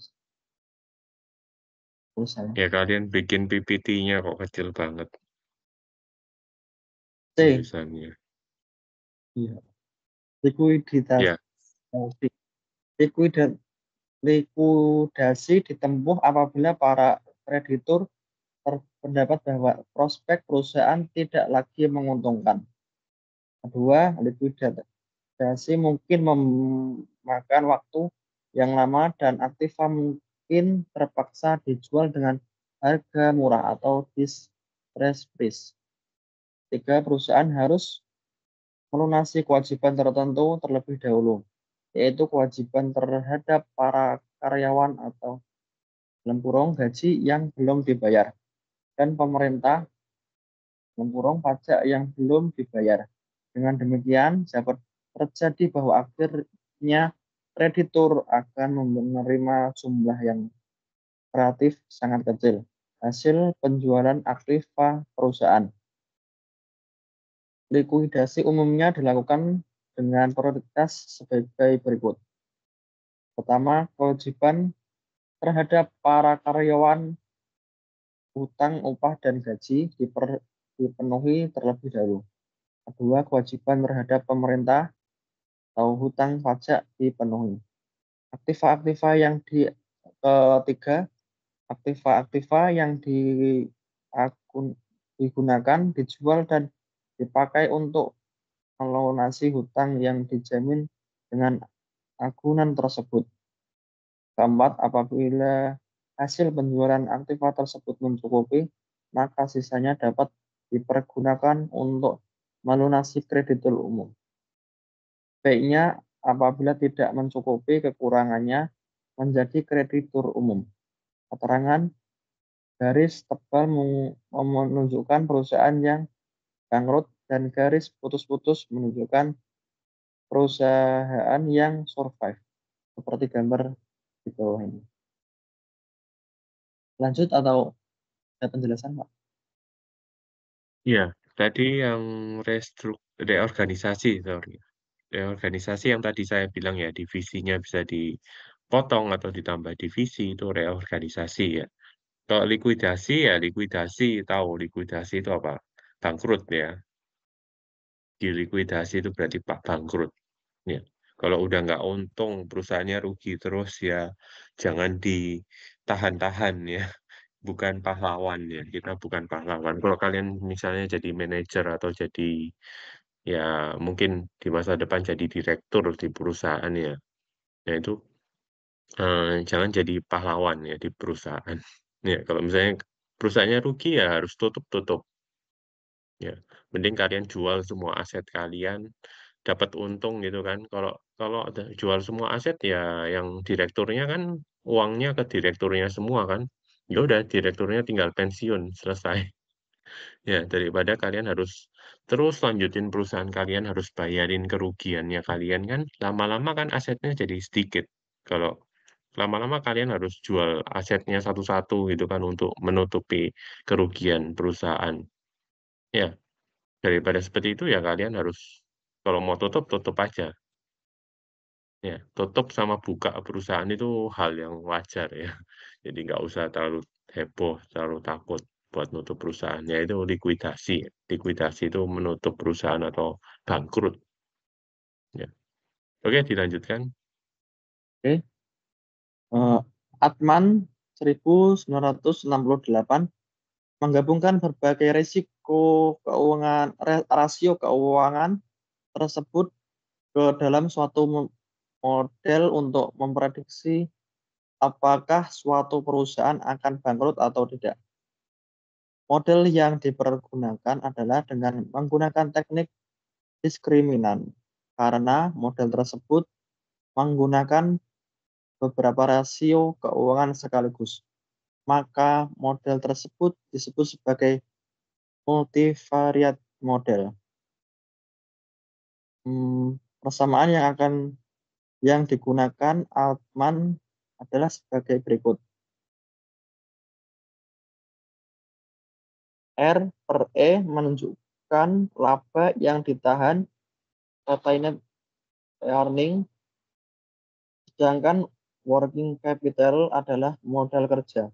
Ya kalian bikin PPT-nya kok kecil banget C. tulisannya. Iya. Likuiditas. Ya, Likuiditas Likuidasi ditempuh apabila para kreditur berpendapat bahwa prospek perusahaan tidak lagi menguntungkan. Kedua, likuidasi mungkin memakan waktu yang lama dan aktiva mungkin terpaksa dijual dengan harga murah atau distress price. Tiga, perusahaan harus melunasi kewajiban tertentu terlebih dahulu, yaitu kewajiban terhadap para karyawan atau dalam kurung gaji yang belum dibayar, dan pemerintah dalam kurung pajak yang belum dibayar. Dengan demikian, dapat terjadi bahwa akhirnya kreditur akan menerima jumlah yang relatif sangat kecil hasil penjualan aktiva perusahaan. Likuidasi umumnya dilakukan dengan prioritas sebagai berikut. Pertama, kewajiban terhadap para karyawan, hutang, upah, dan gaji dipenuhi terlebih dahulu. Kedua, kewajiban terhadap pemerintah atau hutang pajak dipenuhi. Aktiva-aktiva yang ketiga, aktiva-aktiva yang digunakan, dijual, dan dipakai untuk melunasi hutang yang dijamin dengan agunan tersebut. Keempat, apabila hasil penjualan aktiva tersebut mencukupi, maka sisanya dapat dipergunakan untuk melunasi kreditur umum. Baiknya, apabila tidak mencukupi, kekurangannya menjadi kreditur umum. Keterangan garis tebal menunjukkan perusahaan yang bangkrut dan garis putus-putus menunjukkan perusahaan yang survive, seperti gambar di bawah ini. Lanjut atau ada penjelasan, Pak? Iya, tadi yang reorganisasi yang tadi saya bilang ya, divisinya bisa dipotong atau ditambah divisi, itu reorganisasi ya. Kalau likuidasi ya likuidasi, tahu likuidasi itu apa? Bangkrut ya. Dilikuidasi itu berarti bangkrut. Ya. Kalau udah nggak untung, perusahaannya rugi terus ya jangan ditahan-tahan ya. Bukan pahlawan ya, kita bukan pahlawan. Kalau kalian misalnya jadi manajer atau jadi ya mungkin di masa depan jadi direktur di perusahaan ya, ya itu jangan jadi pahlawan ya di perusahaan. Ya, kalau misalnya perusahaannya rugi ya harus tutup. Ya, mending kalian jual semua aset kalian, dapat untung gitu kan. Kalau kalau jual semua aset ya yang direkturnya kan uangnya ke direkturnya semua kan. Ya udah direkturnya tinggal pensiun, selesai. Ya, daripada kalian harus terus lanjutin perusahaan kalian, harus bayarin kerugiannya kalian kan, lama-lama kan asetnya jadi sedikit. Kalau lama-lama kalian harus jual asetnya satu-satu gitu kan untuk menutupi kerugian perusahaan. Ya. Daripada seperti itu ya kalian harus kalau mau tutup, tutup aja. Ya, tutup sama buka perusahaan itu hal yang wajar ya. Jadi nggak usah terlalu heboh, terlalu takut buat nutup perusahaan. Ya itu likuidasi. Likuidasi itu menutup perusahaan atau bangkrut. Ya. Oke, dilanjutkan. Oke. Atman 1968 menggabungkan berbagai rasio keuangan tersebut ke dalam suatu model untuk memprediksi apakah suatu perusahaan akan bangkrut atau tidak. Model yang dipergunakan adalah dengan menggunakan teknik diskriminan, karena model tersebut menggunakan beberapa rasio keuangan sekaligus. Maka model tersebut disebut sebagai multivariate model. Persamaan yang digunakan Altman adalah sebagai berikut. R per E menunjukkan laba yang ditahan, retained earning, sedangkan working capital adalah modal kerja.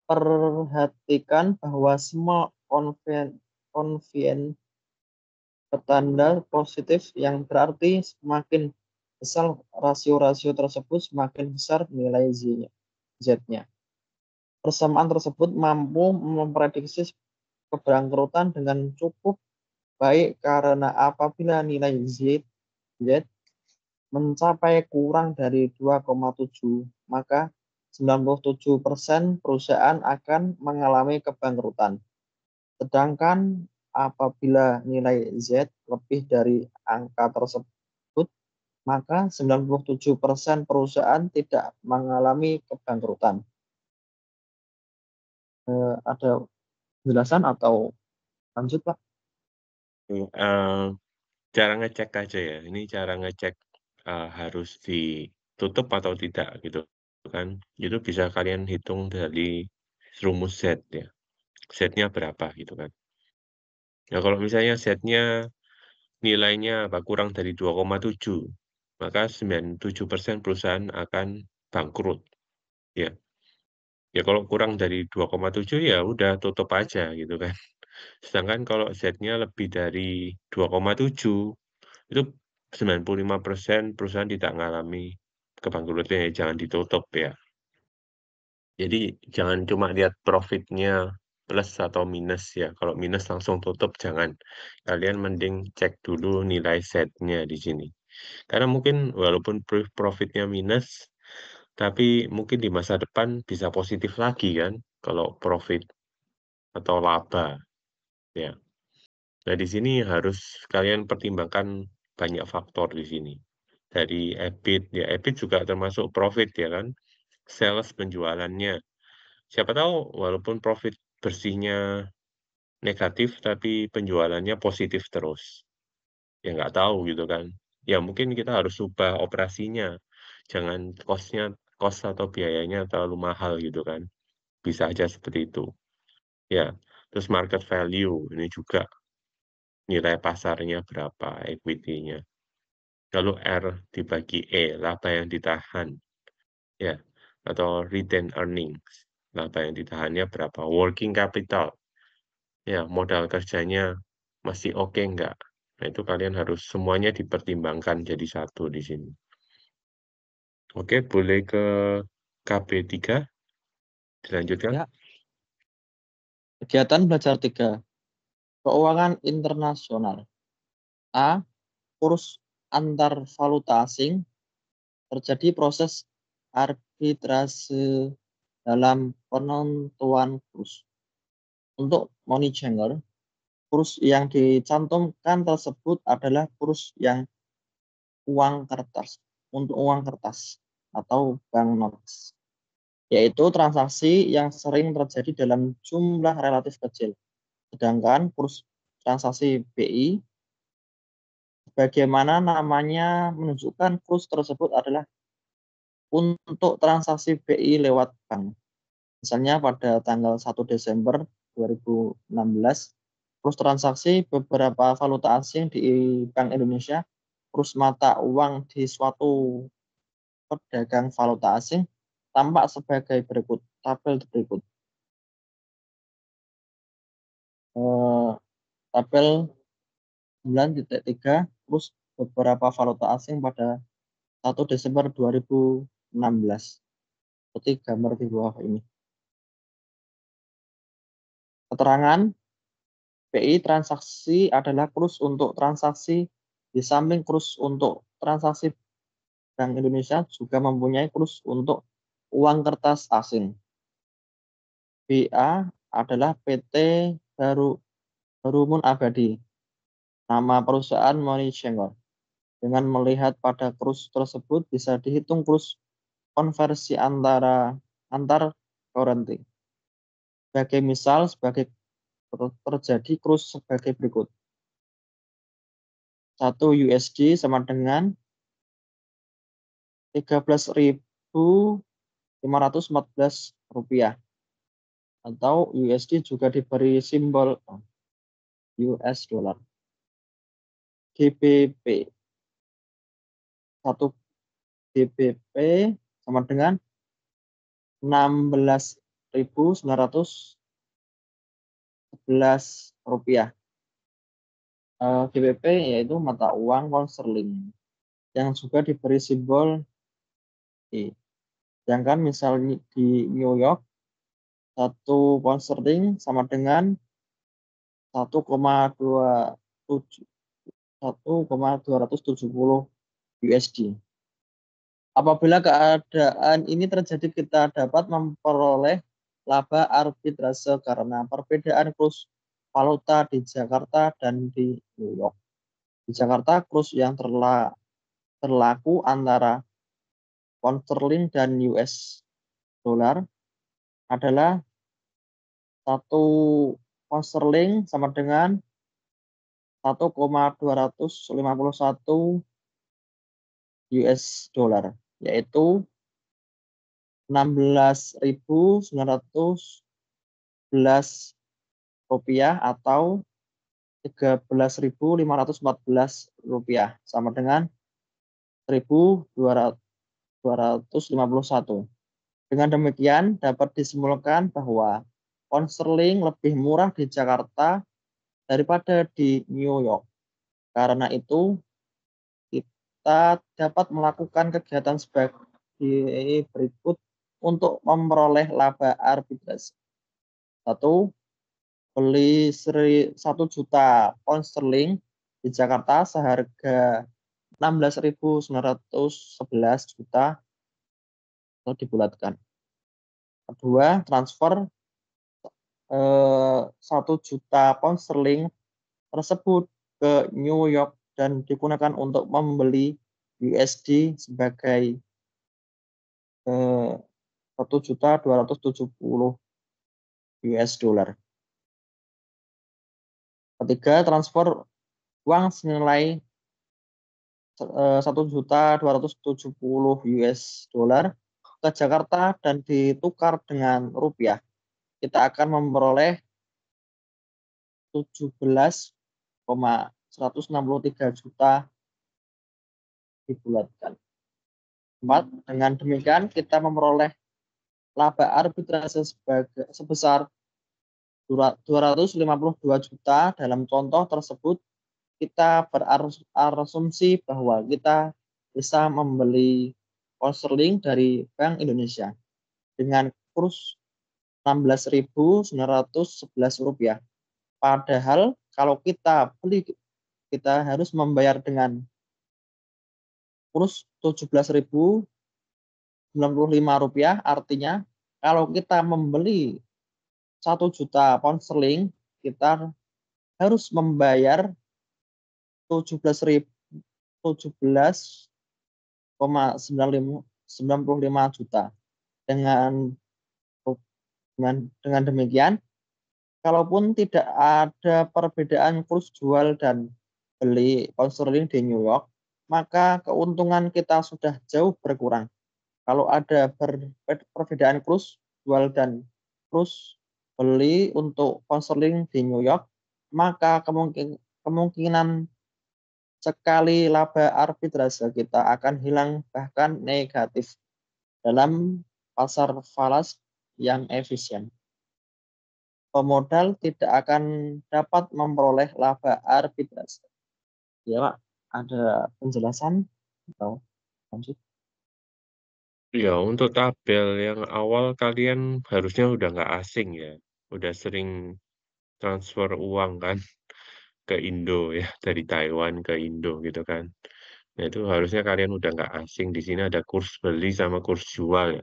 Perhatikan bahwa semua konvien bertanda positif yang berarti semakin besar rasio-rasio tersebut, semakin besar nilai Z-nya. Persamaan tersebut mampu memprediksi kebangkrutan dengan cukup baik karena apabila nilai Z mencapai kurang dari 2,7, maka 97% perusahaan akan mengalami kebangkrutan. Sedangkan apabila nilai Z lebih dari angka tersebut, maka 97% perusahaan tidak mengalami kebangkrutan. Ada penjelasan atau lanjut, Pak? Cara ngecek aja ya, ini cara ngecek harus ditutup atau tidak gitu kan. Itu bisa kalian hitung dari rumus Z ya. Z-nya berapa gitu kan. Nah kalau misalnya Z-nya nilainya kurang dari 2,7, maka 97% perusahaan akan bangkrut ya. Ya kalau kurang dari 2,7 ya udah tutup aja gitu kan. Sedangkan kalau Z-nya lebih dari 2,7, itu 95% perusahaan tidak mengalami kebangkrutan, ya jangan ditutup ya. Jadi jangan cuma lihat profitnya plus atau minus ya. Kalau minus langsung tutup jangan. Kalian mending cek dulu nilai Z-nya di sini. Karena mungkin walaupun profitnya minus, tapi mungkin di masa depan bisa positif lagi kan kalau profit atau laba ya. Nah, di sini harus kalian pertimbangkan banyak faktor di sini. Dari EBIT, ya EBIT juga termasuk profit ya kan, sales penjualannya. Siapa tahu walaupun profit bersihnya negatif, tapi penjualannya positif terus. Ya nggak tahu gitu kan. Ya mungkin kita harus ubah operasinya. Jangan cost atau biayanya terlalu mahal gitu kan. Bisa aja seperti itu. Ya, terus market value ini juga nilai pasarnya berapa, equity-nya. Lalu R dibagi E, laba yang ditahan, ya, atau retained earnings, laba yang ditahannya berapa, working capital, ya, modal kerjanya masih oke nggak? Nah, itu kalian harus semuanya dipertimbangkan jadi satu di sini. Oke, boleh ke KB3, dilanjutkan. Ya. Kegiatan belajar 3. Keuangan internasional. A. Kurs antar valuta asing. Terjadi proses arbitrase dalam penentuan kurs. Untuk money changer, kurs yang dicantumkan tersebut adalah kurs yang uang kertas, untuk uang kertas atau banknotes, yaitu transaksi yang sering terjadi dalam jumlah relatif kecil. Sedangkan kurs transaksi BI, bagaimana namanya menunjukkan kurs tersebut adalah untuk transaksi BI lewat bank. Misalnya pada tanggal 1 Desember 2016, kurs transaksi beberapa valuta asing di Bank Indonesia, kurs mata uang di suatu pedagang valuta asing tampak sebagai berikut, tabel berikut. Tabel 9.3, kurs beberapa valuta asing pada 1 Desember 2016. Seperti gambar di bawah ini. Keterangan BI transaksi adalah kurs untuk transaksi, di samping kurs untuk transaksi Bank Indonesia juga mempunyai kurs untuk uang kertas asing. BA adalah PT Barumun Abadi, nama perusahaan money changer. Dengan melihat pada kurs tersebut bisa dihitung kurs konversi antar currency. Sebagai misal, terjadi kurs sebagai berikut. 1 USD sama dengan 13.514 rupiah. Atau USD juga diberi simbol US dollar. GBP. 1 GBP sama dengan 16.911 rupiah. GBP yaitu mata uang pound sterling. yang juga diberi simbol E. Sedangkan misalnya di New York, 1 pound sterling sama dengan 1,270 USD. Apabila keadaan ini terjadi, kita dapat memperoleh laba arbitrase karena perbedaan kurs valuta di Jakarta dan di New York. Di Jakarta, kurs yang terlaku antara pound sterling dan US dollar adalah 1 pound sterling sama dengan 1,251 US dollar, yaitu 16.911 rupiah atau 13.514 rupiah, sama dengan 1.251. Dengan demikian dapat disimpulkan bahwa pound sterling lebih murah di Jakarta daripada di New York. Karena itu kita dapat melakukan kegiatan sebagai berikut untuk memperoleh laba arbitrase. 1. Beli 1 juta pound sterling di Jakarta seharga 16.911 juta atau dibulatkan. Kedua, transfer 1 juta pound sterling tersebut ke New York dan digunakan untuk membeli USD sebagai 1.270 US dollar. Ketiga, transfer uang senilai 1.270 US dollar ke Jakarta dan ditukar dengan rupiah. Kita akan memperoleh 17,163 juta dibulatkan. 4. Dengan demikian kita memperoleh laba arbitrase sebesar 252 juta. Dalam contoh tersebut, kita berasumsi bahwa kita bisa membeli pound sterling dari Bank Indonesia dengan kurs 16.911 rupiah. Padahal kalau kita beli, kita harus membayar dengan kurs 17.095 rupiah. Artinya kalau kita membeli 1 juta pound sterling, kita harus membayar 17,95 juta. Dengan demikian, kalaupun tidak ada perbedaan kurs jual dan beli pound sterling di New York, maka keuntungan kita sudah jauh berkurang. Kalau ada perbedaan kurs jual dan kurs beli untuk pound sterling di New York, maka kemungkinan sekali laba arbitrase kita akan hilang, bahkan negatif dalam pasar falas yang efisien. Pemodal tidak akan dapat memperoleh laba arbitrase. Ya Pak, ada penjelasan atau lanjut? Ya, untuk tabel yang awal kalian harusnya udah nggak asing ya. Udah sering transfer uang kan ke Indo ya, dari Taiwan ke Indo gitu kan. Nah, itu harusnya kalian udah nggak asing. Di sini ada kurs beli sama kurs jual ya.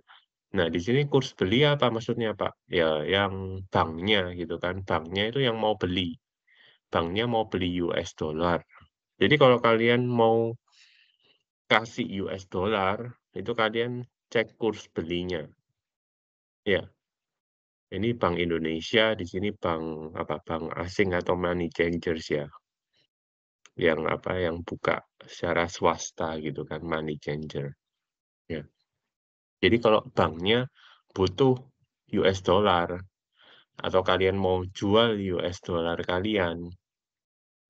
Nah, di sini kurs beli apa maksudnya, Pak? Ya, yang banknya gitu kan. Banknya itu yang mau beli. Banknya mau beli US dollar. Jadi kalau kalian mau kasih US dollar, itu kalian cek kurs belinya. Ya, ini Bank Indonesia, di sini bank asing atau money changers ya. Yang buka secara swasta gitu kan, money changer. Ya. Jadi kalau banknya butuh US dollar atau kalian mau jual US dollar kalian,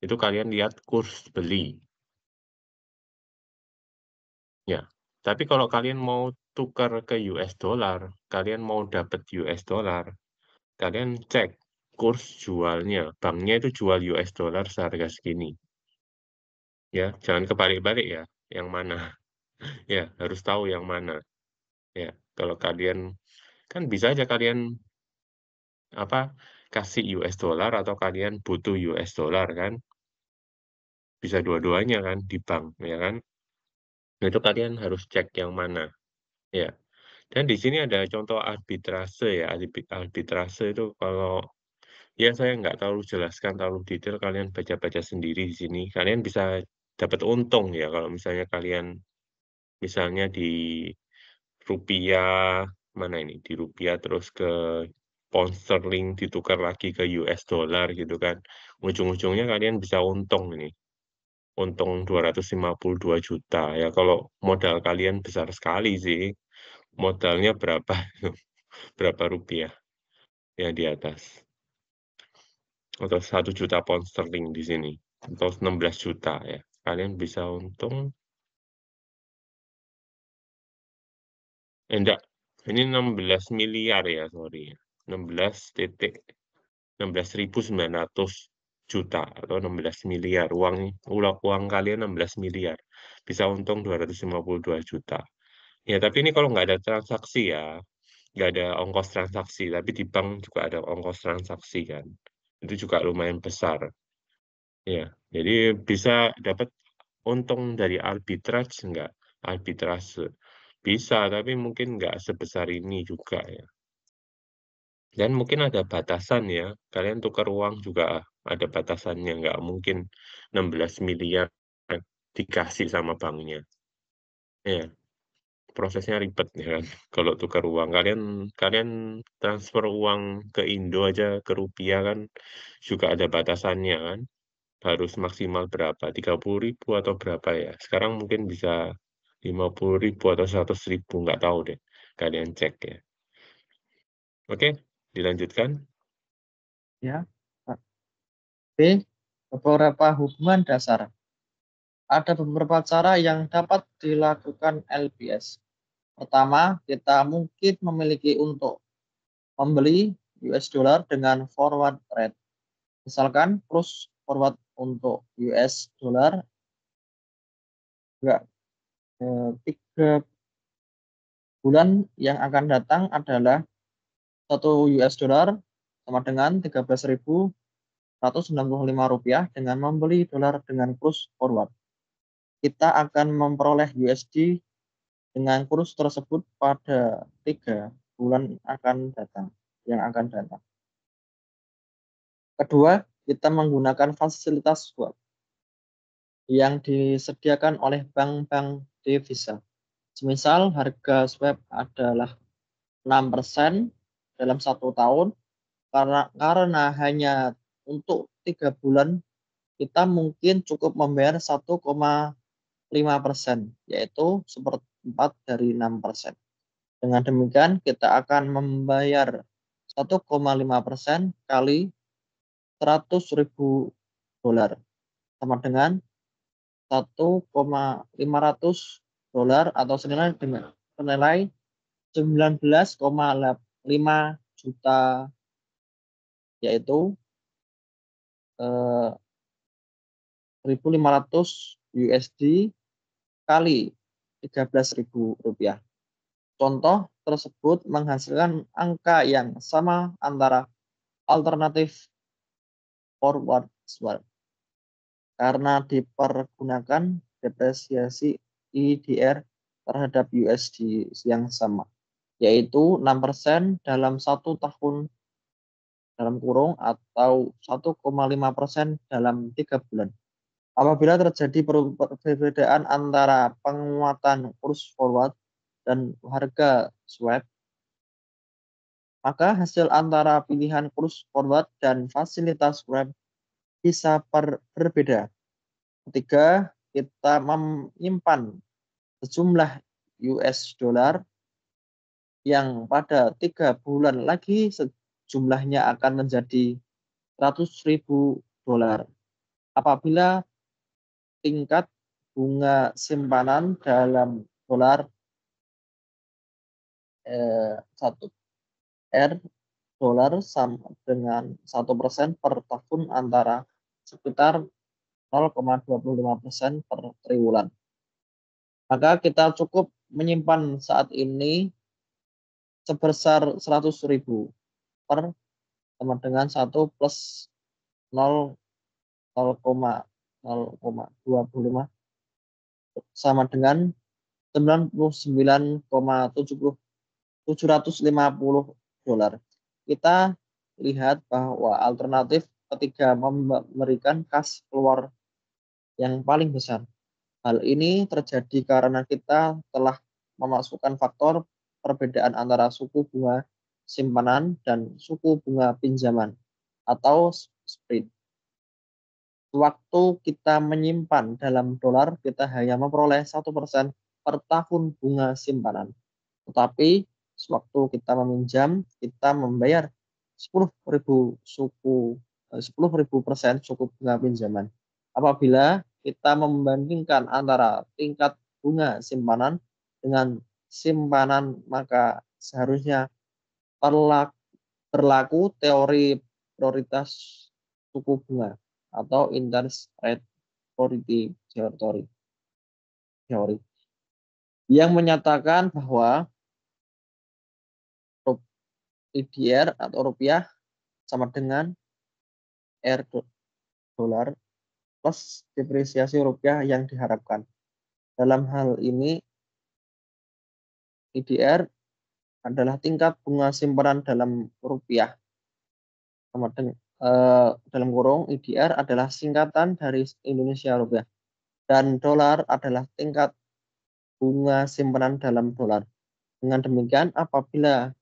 itu kalian lihat kurs beli. Ya. Tapi kalau kalian mau tukar ke US dollar, kalian mau dapat US dollar, kalian cek kurs jualnya. Banknya itu jual US dollar seharga segini. Ya, jangan kebalik-balik ya. yang mana. Ya, harus tahu yang mana. Ya, kalau kalian kan bisa aja kalian kasih US dollar atau kalian butuh US dollar kan, bisa dua-duanya kan di bank, ya kan. Nah, itu kalian harus cek yang mana, ya. Dan di sini ada contoh arbitrase ya, arbitrase itu kalau ya saya nggak terlalu jelaskan terlalu detail, kalian baca-baca sendiri di sini. Kalian bisa dapat untung ya kalau misalnya kalian misalnya di rupiah, mana ini, di rupiah terus ke pound sterling ditukar lagi ke US dollar gitu kan. Ujung-ujungnya kalian bisa untung ini, untung 252 juta ya kalau modal kalian besar sekali sih. Modalnya berapa berapa rupiah yang di atas, atau 1 juta pound sterling di sini, atau 16 juta ya. Kalian bisa untung enggak, ini 16 miliar ya, sorry ya. 16.900 juta atau 16 miliar, uang kalian 16 miliar, bisa untung 252 juta. Ya, tapi ini kalau nggak ada transaksi ya, nggak ada ongkos transaksi, tapi di bank juga ada ongkos transaksi kan, itu juga lumayan besar. Ya, jadi bisa dapat untung dari arbitrage nggak? Arbitrase. Bisa, tapi mungkin nggak sebesar ini juga ya. Dan mungkin ada batasan ya, kalian tukar uang juga ada batasannya, nggak mungkin 16 miliar dikasih sama banknya. Ya, prosesnya ribet ya kan, kalau tukar uang. Kalian kalian transfer uang ke Indo aja, ke rupiah kan, juga ada batasannya kan, harus maksimal berapa, 30.000 atau berapa ya. Sekarang mungkin bisa 50.000 atau 100.000, nggak tahu deh, kalian cek ya. Oke, dilanjutkan. Ya. B. Beberapa hubungan dasar. Ada beberapa cara yang dapat dilakukan LBS. Pertama, kita mungkin memiliki untuk membeli US dollar dengan forward rate. Misalkan kurs forward untuk US dollar enggak 3 bulan yang akan datang adalah 1 US dollar sama dengan 13.195 rupiah dengan membeli dolar dengan kurs forward. Kita akan memperoleh USD dengan kurs tersebut pada 3 bulan yang akan datang. Kedua, kita menggunakan fasilitas swap yang disediakan oleh bank-bank devisa. Semisal harga swap adalah 6% dalam 1 tahun, karena hanya untuk 3 bulan, kita mungkin cukup membayar 1,5%, yaitu 1/4 dari 6%. Dengan demikian, kita akan membayar 1,5% kali 100.000 dolar, sama dengan 1,500 dolar atau senilai 19,5 juta, yaitu 1.500 USD kali 13.000 rupiah. Contoh tersebut menghasilkan angka yang sama antara alternatif forward swap karena dipergunakan depresiasi IDR terhadap USD yang sama, yaitu 6% dalam 1 tahun dalam kurung atau 1,5% dalam 3 bulan. Apabila terjadi perbedaan antara penguatan kurs forward dan harga swap, maka hasil antara pilihan kurs forward dan fasilitas swap bisa berbeda. Ketiga, kita menyimpan sejumlah US dollar yang pada 3 bulan lagi jumlahnya akan menjadi 100.000 dolar. Apabila tingkat bunga simpanan dalam dolar 1 R dolar sama dengan 1% per tahun antara sekitar 0,25% per triwulan. Maka kita cukup menyimpan saat ini sebesar 100.000 per sama dengan 1 plus 0,25 sama dengan 99,750 dolar. Kita lihat bahwa alternatif ketiga memberikan kas keluar yang paling besar. Hal ini terjadi karena kita telah memasukkan faktor perbedaan antara suku bunga simpanan dan suku bunga pinjaman atau spread. Waktu kita menyimpan dalam dolar, kita hanya memperoleh 1% per tahun bunga simpanan. Tetapi sewaktu kita meminjam, kita membayar 10.000 suku bunga pinjaman. Apabila kita membandingkan antara tingkat bunga simpanan dengan simpanan, maka seharusnya berlaku teori prioritas suku bunga atau interest rate priority theory yang menyatakan bahwa IDR atau rupiah sama dengan R dolar plus depresiasi rupiah yang diharapkan. Dalam hal ini IDR adalah tingkat bunga simpanan dalam rupiah sama dengan dalam kurung IDR adalah singkatan dari Indonesia rupiah dan dolar adalah tingkat bunga simpanan dalam dolar. Dengan demikian apabila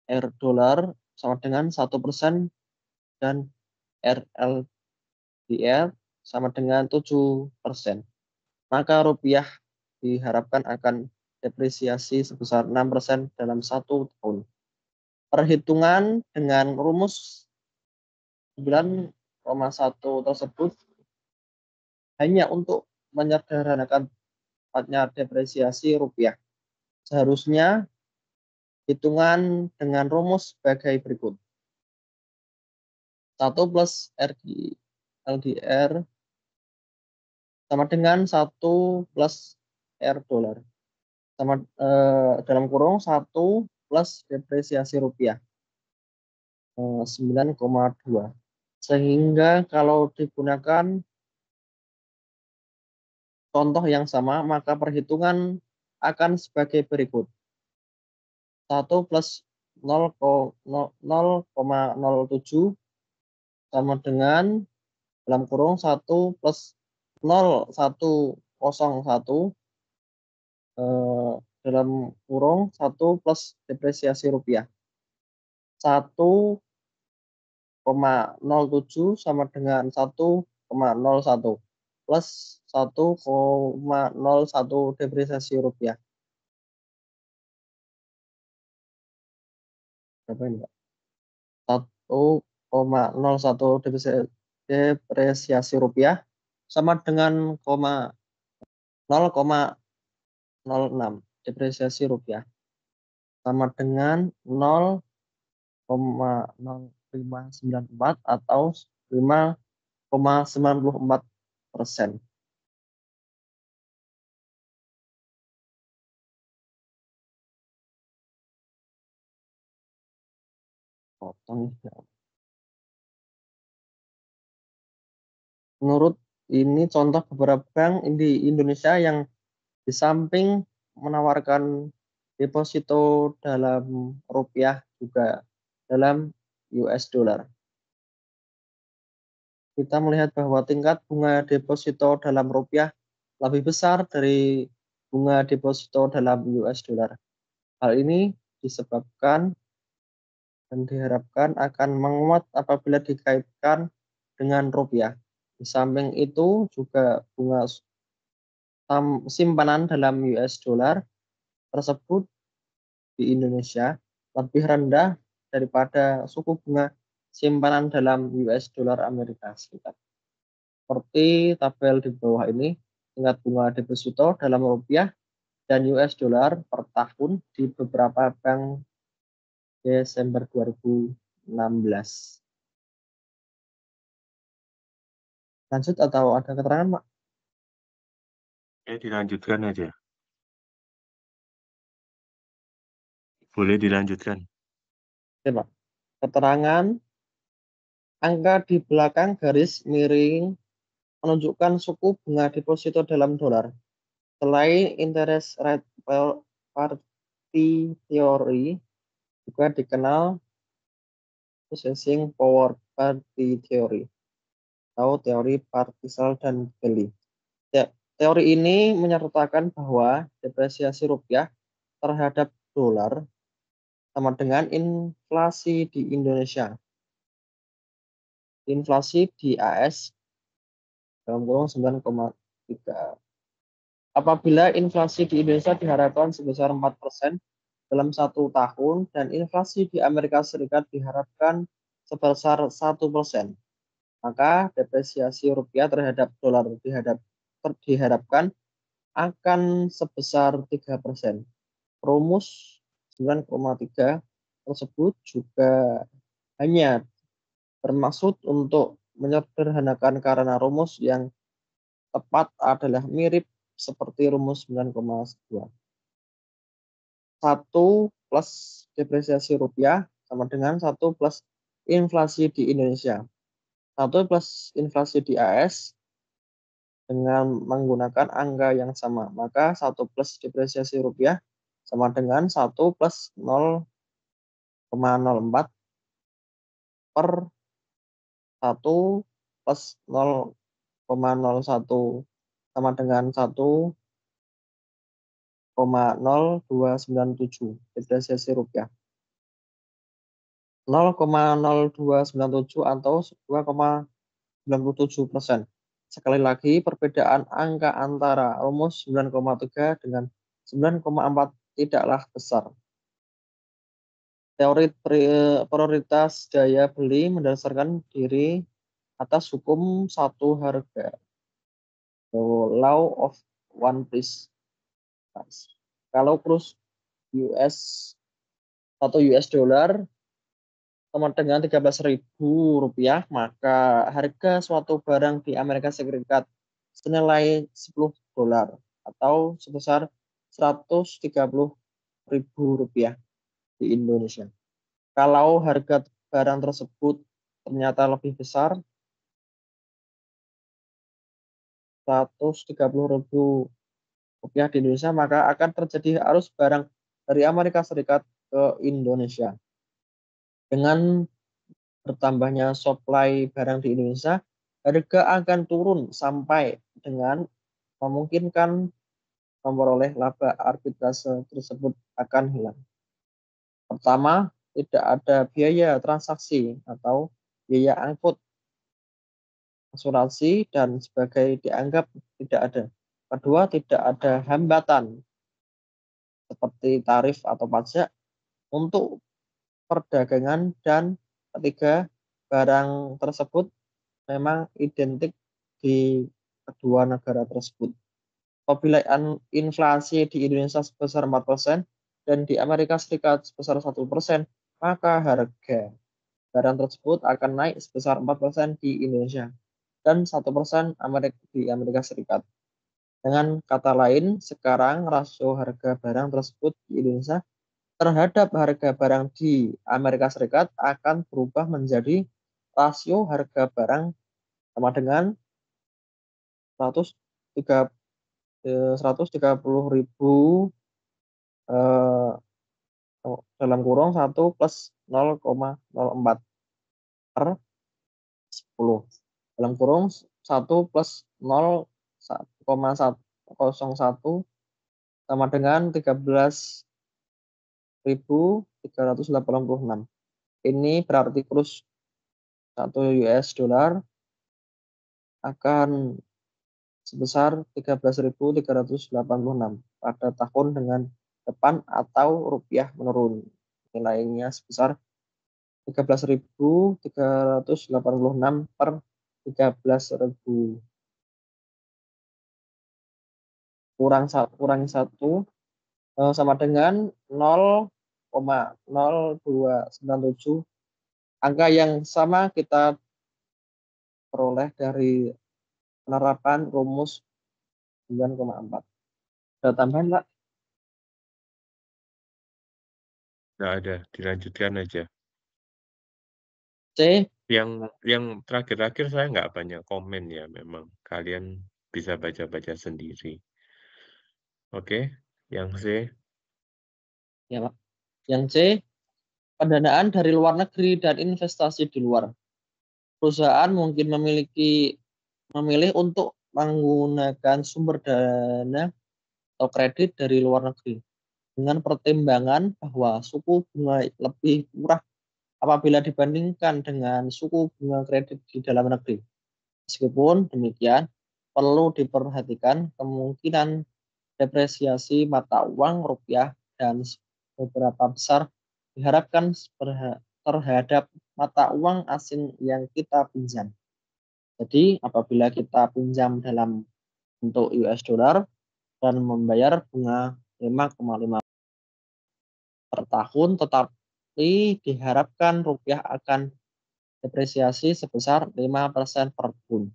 R dolar sama dengan 1% dan RLDR sama dengan 7%, maka rupiah diharapkan akan depresiasi sebesar 6% dalam 1 tahun. Perhitungan dengan rumus 9,1 tersebut hanya untuk menyederhanakan tepatnya depresiasi rupiah. Seharusnya hitungan dengan rumus sebagai berikut. 1 plus LDR sama dengan 1 plus R dolar. Sama dalam kurung 1 plus depresiasi rupiah 9,2. Sehingga kalau digunakan contoh yang sama, maka perhitungan akan sebagai berikut. 1 plus 0,07 sama dengan dalam kurung 1 plus 0,101 dalam kurung 1 plus depresiasi rupiah. 1,07 sama dengan 1,01 plus 1,01 depresiasi rupiah. Berapa ini, Pak? 1,01 depresiasi rupiah sama dengan 0,06 depresiasi rupiah sama dengan 0,0594 atau 5,94%. Menurut ini contoh beberapa bank di Indonesia yang di samping menawarkan deposito dalam rupiah juga dalam US dollar. Kita melihat bahwa tingkat bunga deposito dalam rupiah lebih besar dari bunga deposito dalam US dollar. Hal ini disebabkan dan diharapkan akan menguat apabila dikaitkan dengan rupiah. Di samping itu juga bunga simpanan dalam US dollar tersebut di Indonesia lebih rendah daripada suku bunga simpanan dalam US dollar Amerika Serikat. Seperti tabel di bawah ini, tingkat bunga deposito dalam rupiah dan US dollar per tahun di beberapa bank Desember 2016. Lanjut atau ada keterangan, Pak? Dilanjutkan aja. Boleh dilanjutkan. Oke, Pak. Keterangan angka di belakang garis miring menunjukkan suku bunga deposito dalam dolar. Selain interest rate parity theory, juga dikenal purchasing power parity theory atau teori Partisal dan Belli. Teori ini menyertakan bahwa depresiasi rupiah terhadap dolar sama dengan inflasi di Indonesia. Inflasi di AS dalam kurung 9,3. Apabila inflasi di Indonesia diharapkan sebesar 4% dalam 1 tahun dan inflasi di Amerika Serikat diharapkan sebesar 1%, maka depresiasi rupiah terhadap dolar diharapkan akan sebesar 3%. Rumus 9,3 tersebut juga hanya bermaksud untuk menyederhanakan karena rumus yang tepat adalah mirip seperti rumus 9,2. 1 plus depresiasi rupiah sama dengan 1 plus inflasi di Indonesia. 1 plus inflasi di AS dengan menggunakan angka yang sama. Maka 1 plus depresiasi rupiah sama dengan 1 plus 0,04 per 1 plus 0,01 sama dengan 1,0297 depresiasi rupiah. 0,0297 atau 2,97%. Sekali lagi, perbedaan angka antara rumus 9,3 dengan 9,4 tidaklah besar. Teori prioritas daya beli mendasarkan diri atas hukum satu harga, law of one price. Kalau kurs US atau US dollar sama dengan 13.000 rupiah, maka harga suatu barang di Amerika Serikat senilai 10 dolar atau sebesar 130.000 rupiah di Indonesia. Kalau harga barang tersebut ternyata lebih besar, 130.000 rupiah di Indonesia, maka akan terjadi arus barang dari Amerika Serikat ke Indonesia. Dengan bertambahnya supply barang di Indonesia, harga akan turun sampai dengan memungkinkan memperoleh laba arbitrase tersebut akan hilang. Pertama, tidak ada biaya transaksi atau biaya angkut, asuransi, dan sebagainya dianggap tidak ada. Kedua, tidak ada hambatan seperti tarif atau pajak untuk perdagangan, dan ketiga, barang tersebut memang identik di kedua negara tersebut. Apabila inflasi di Indonesia sebesar 4% dan di Amerika Serikat sebesar 1%, maka harga barang tersebut akan naik sebesar 4% di Indonesia dan 1% di Amerika Serikat. Dengan kata lain, sekarang rasio harga barang tersebut di Indonesia terhadap harga barang di Amerika Serikat akan berubah menjadi rasio harga barang sama dengan 130.000 dalam kurung 1 plus 0,04 per 10 dalam kurung 1 plus 0,101 sama dengan 13.386. Ini berarti kurs 1 US dollar akan sebesar 13.386 pada tahun dengan depan atau rupiah menurun. Nilainya sebesar 13.386 per 13.000 kurangi 1 sama dengan 0,0297. Angka yang sama kita peroleh dari penerapan rumus 9,4. Ada tambahan, Pak? Nggak ada, dilanjutkan aja. C. Yang terakhir-terakhir saya nggak banyak komen ya memang. Kalian bisa baca-baca sendiri. Oke, yang C. Ya, Pak. Yang C, pendanaan dari luar negeri dan investasi di luar. Perusahaan mungkin memilih untuk menggunakan sumber dana atau kredit dari luar negeri dengan pertimbangan bahwa suku bunga lebih murah apabila dibandingkan dengan suku bunga kredit di dalam negeri. Meskipun demikian, perlu diperhatikan kemungkinan depresiasi mata uang rupiah dan beberapa besar diharapkan terhadap mata uang asing yang kita pinjam. Jadi apabila kita pinjam dalam bentuk US dollar dan membayar bunga 5,5 per tahun, tetapi diharapkan rupiah akan depresiasi sebesar 5% per bulan.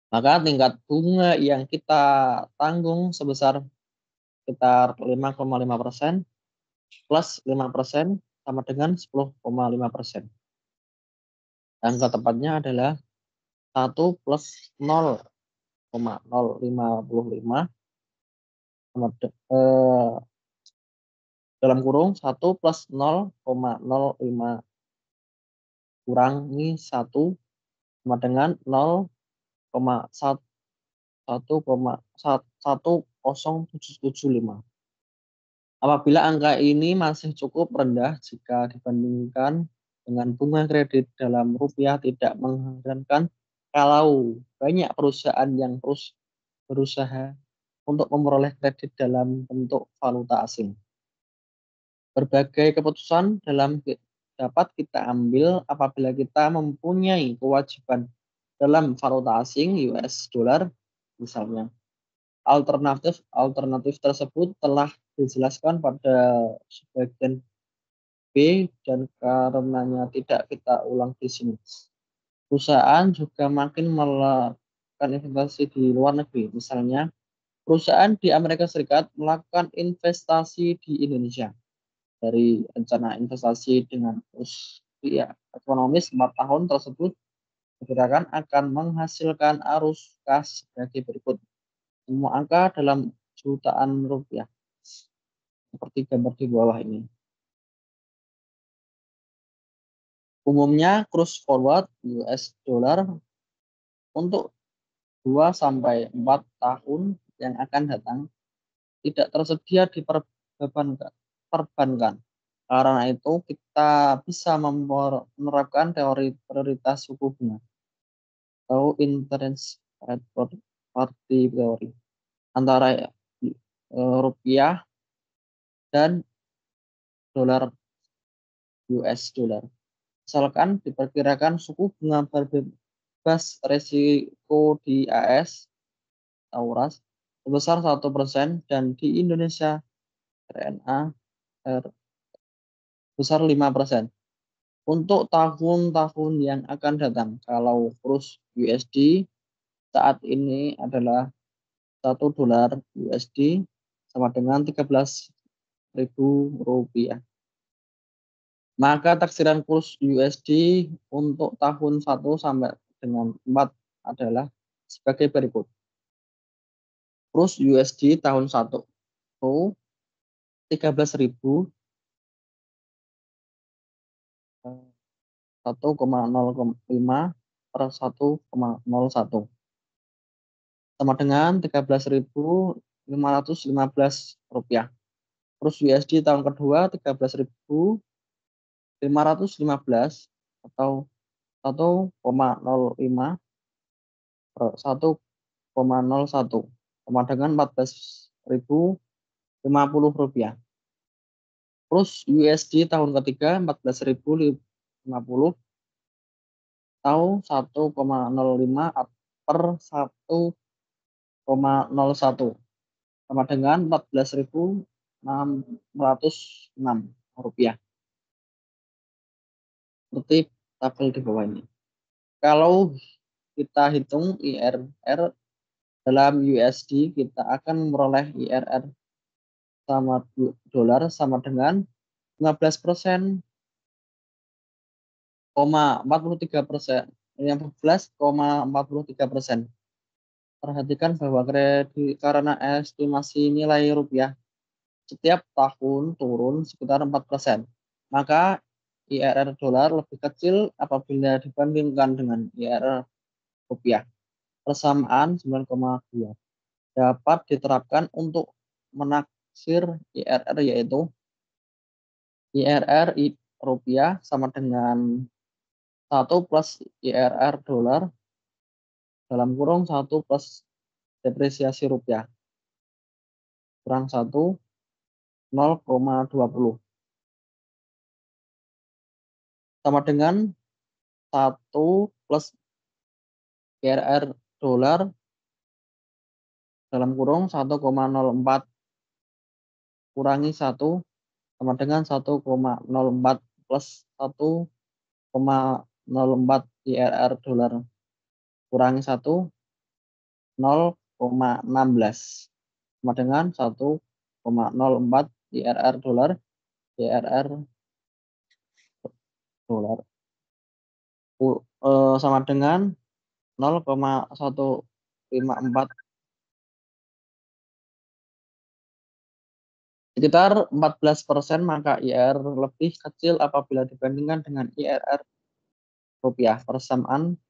Maka tingkat bunga yang kita tanggung sebesar sekitar 5,5% plus 5% sama dengan 10,5%. Angka tepatnya adalah 1 plus 0,055 dalam kurung 1 plus 0,05 kurangi 1 sama dengan 0,1,1075. Apabila angka ini masih cukup rendah jika dibandingkan dengan bunga kredit dalam rupiah, tidak mengherankan kalau banyak perusahaan yang terus berusaha untuk memperoleh kredit dalam bentuk valuta asing. Berbagai keputusan dapat kita ambil apabila kita mempunyai kewajiban dalam valuta asing US dollar misalnya. Alternatif tersebut telah dijelaskan pada sebagian B dan karenanya tidak kita ulang di sini. Perusahaan juga makin melakukan investasi di luar negeri. Misalnya, perusahaan di Amerika Serikat melakukan investasi di Indonesia. Dari rencana investasi dengan usia ekonomis 4 tahun tersebut diperkirakan akan menghasilkan arus kas sebagai berikut. Semua angka dalam jutaan rupiah. Seperti gambar di bawah ini. Umumnya kurs forward US dollar untuk 2 sampai 4 tahun yang akan datang tidak tersedia di perbankan. Karena itu kita bisa menerapkan teori prioritas suku bunga atau interest rate parity theory antara rupiah dan dolar US dollar. Misalkan diperkirakan suku bunga berbebas risiko di AS Auras sebesar 1% dan di Indonesia RNA sebesar 5%. Untuk tahun-tahun yang akan datang, kalau kurs USD saat ini adalah 1 dolar USD sama dengan 13.000 rupiah. Maka taksiran kurs USD untuk tahun 1 sampai dengan 4 adalah sebagai berikut. Kurs USD tahun 1 itu 13.000 1,05 per 1,01 sama dengan 13.515 rupiah. Kurs USD tahun kedua 13.515 atau 1,05 per 1,01 sama dengan 14.050 rupiah. Kurs USD tahun ketiga 14.050 atau 1,05 per 1,01 sama dengan 14.606 rupiah. Seperti tabel di bawah ini. Kalau kita hitung IRR Dalam USD kita akan memperoleh IRR sama dolar sama dengan 15%, 43%, 15,43%. Perhatikan bahwa karena estimasi nilai rupiah setiap tahun turun sekitar 4%, maka IRR dolar lebih kecil apabila dibandingkan dengan IRR rupiah. Persamaan 9,2 dapat diterapkan untuk menaksir IRR, yaitu IRR rupiah sama dengan 1 plus IRR dolar dalam kurung 1 plus depresiasi rupiah kurang 1, 0,20 sama dengan 1 plus IRR dolar dalam kurung 1,04 kurangi 1 sama dengan 1,04 plus 1,04 IRR dolar kurangi 1, 0,16 sama dengan 1,04 IRR dolar sama dengan 0,154, sekitar 14%, maka IRR lebih kecil apabila dibandingkan dengan IRR rupiah. Persamaan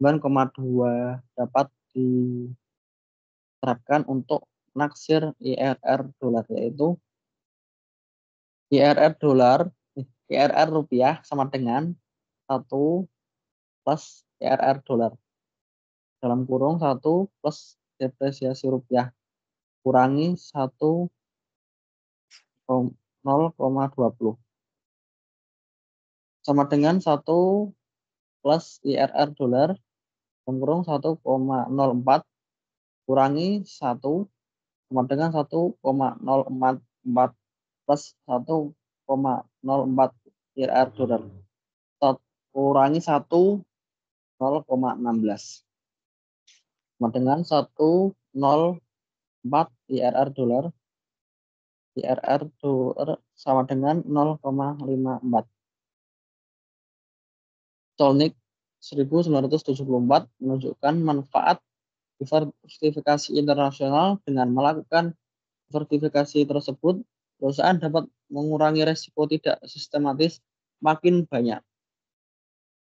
9,2 dapat diterapkan untuk naksir IRR dolar, yaitu IRR rupiah sama dengan 1 plus IRR dolar dalam kurung 1 plus depresiasi rupiah kurangi 1, 0,20 sama dengan 1 plus IRR dolar dalam kurung 1,04 kurangi 1 sama dengan 1,044 plus 1,04 IRR dolar kurangi 1, 0,16 sama dengan 1,04 IRR dolar sama dengan 0,54. Tolnik 1974 menunjukkan manfaat diversifikasi internasional. Dengan melakukan diversifikasi tersebut, perusahaan dapat mengurangi resiko tidak sistematis makin banyak.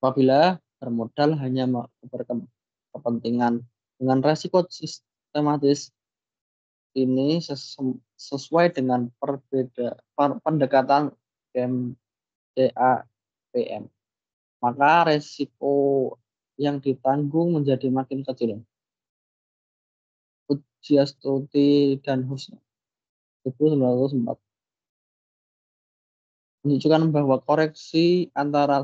Apabila bermodal hanya berkepentingan dengan resiko sistematis, ini sesuai dengan pendekatan DAPM, maka resiko yang ditanggung menjadi makin kecil. Pujiastuti dan Husna 1904 menunjukkan bahwa koreksi antara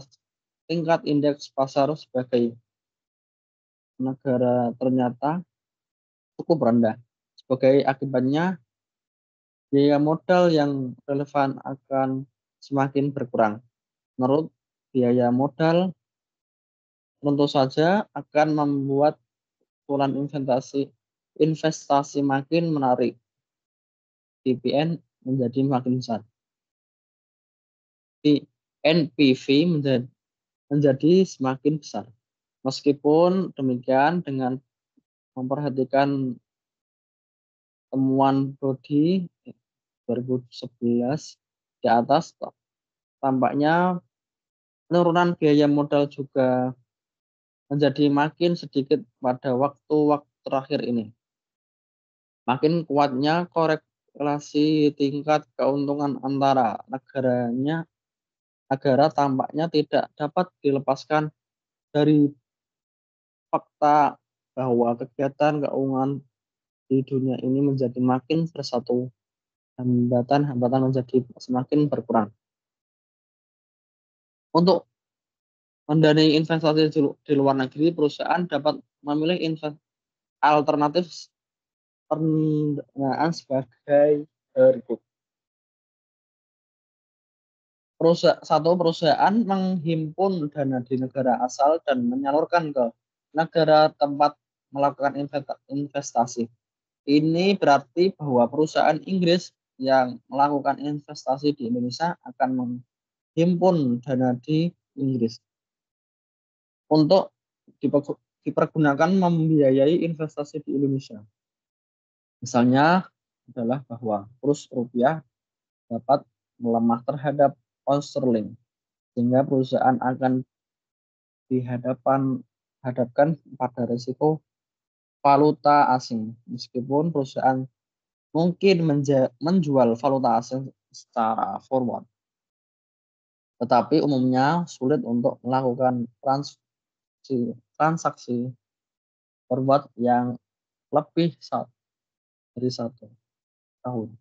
tingkat indeks pasar sebagai negara ternyata cukup rendah. Sebagai akibatnya, biaya modal yang relevan akan semakin berkurang. Menurut biaya modal, tentu saja akan membuat ukuran investasi makin menarik. PPN menjadi makin besar. NPV menjadi semakin besar. Meskipun demikian, dengan memperhatikan temuan Brody 2011 di atas, tampaknya penurunan biaya modal juga menjadi makin sedikit pada waktu terakhir ini. Makin kuatnya korelasi tingkat keuntungan antara negara tampaknya tidak dapat dilepaskan dari fakta bahwa kegiatan keuangan di dunia ini menjadi makin bersatu, hambatan menjadi semakin berkurang. Untuk mendanai investasi di luar negeri, perusahaan dapat memilih alternatif pendanaan sebagai berikut. Satu, perusahaan menghimpun dana di negara asal dan menyalurkan ke negara tempat melakukan investasi. Ini berarti bahwa perusahaan Inggris yang melakukan investasi di Indonesia akan menghimpun dana di Inggris untuk dipergunakan membiayai investasi di Indonesia. Misalnya adalah bahwa kurs rupiah dapat melemah terhadap pound sterling, sehingga perusahaan akan dihadapkan pada risiko valuta asing. Meskipun perusahaan mungkin menjual valuta asing secara forward, tetapi umumnya sulit untuk melakukan transaksi forward yang lebih dari 1 tahun.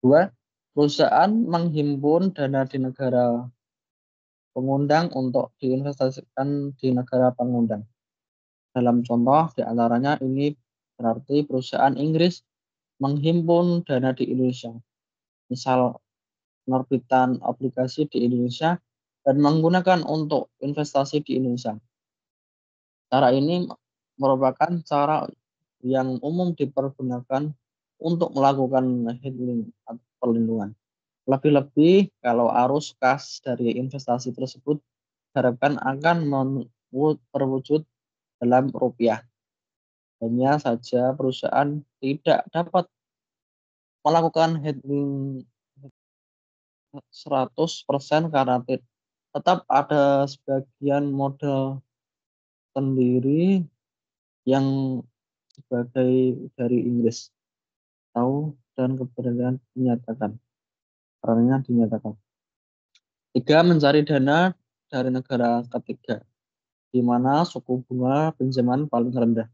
2. Perusahaan menghimpun dana di negara pengundang untuk diinvestasikan di negara pengundang. Dalam contoh diantaranya ini berarti perusahaan Inggris menghimpun dana di Indonesia. Misal penerbitan obligasi di Indonesia dan menggunakan untuk investasi di Indonesia. Cara ini merupakan cara yang umum dipergunakan untuk melakukan hedging atau perlindungan. Lebih-lebih kalau arus kas dari investasi tersebut diharapkan akan terwujud dalam rupiah. Hanya saja perusahaan tidak dapat melakukan hedging 100% karena tetap ada sebagian modal sendiri yang sebagai dari Inggris tahu dan keberadaan dinyatakan. 3. Mencari dana dari negara ketiga, di mana suku bunga pinjaman paling rendah.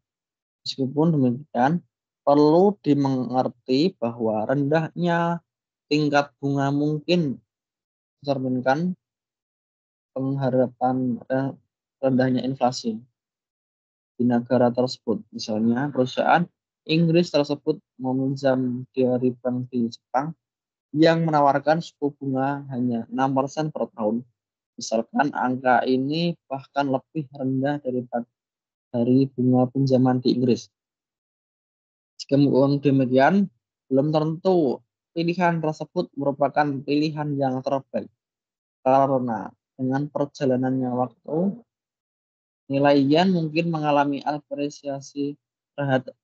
Meskipun demikian, perlu dimengerti bahwa rendahnya tingkat bunga mungkin mencerminkan pengharapan rendahnya inflasi di negara tersebut. Misalnya, perusahaan Inggris tersebut meminjam dari bank di Jepang yang menawarkan suku bunga hanya 6% per tahun. Misalkan angka ini bahkan lebih rendah dari bunga pinjaman di Inggris. Meskipun demikian, belum tentu pilihan tersebut merupakan pilihan yang terbaik. Karena dengan perjalanannya waktu, nilai yen mungkin mengalami apresiasi terhadap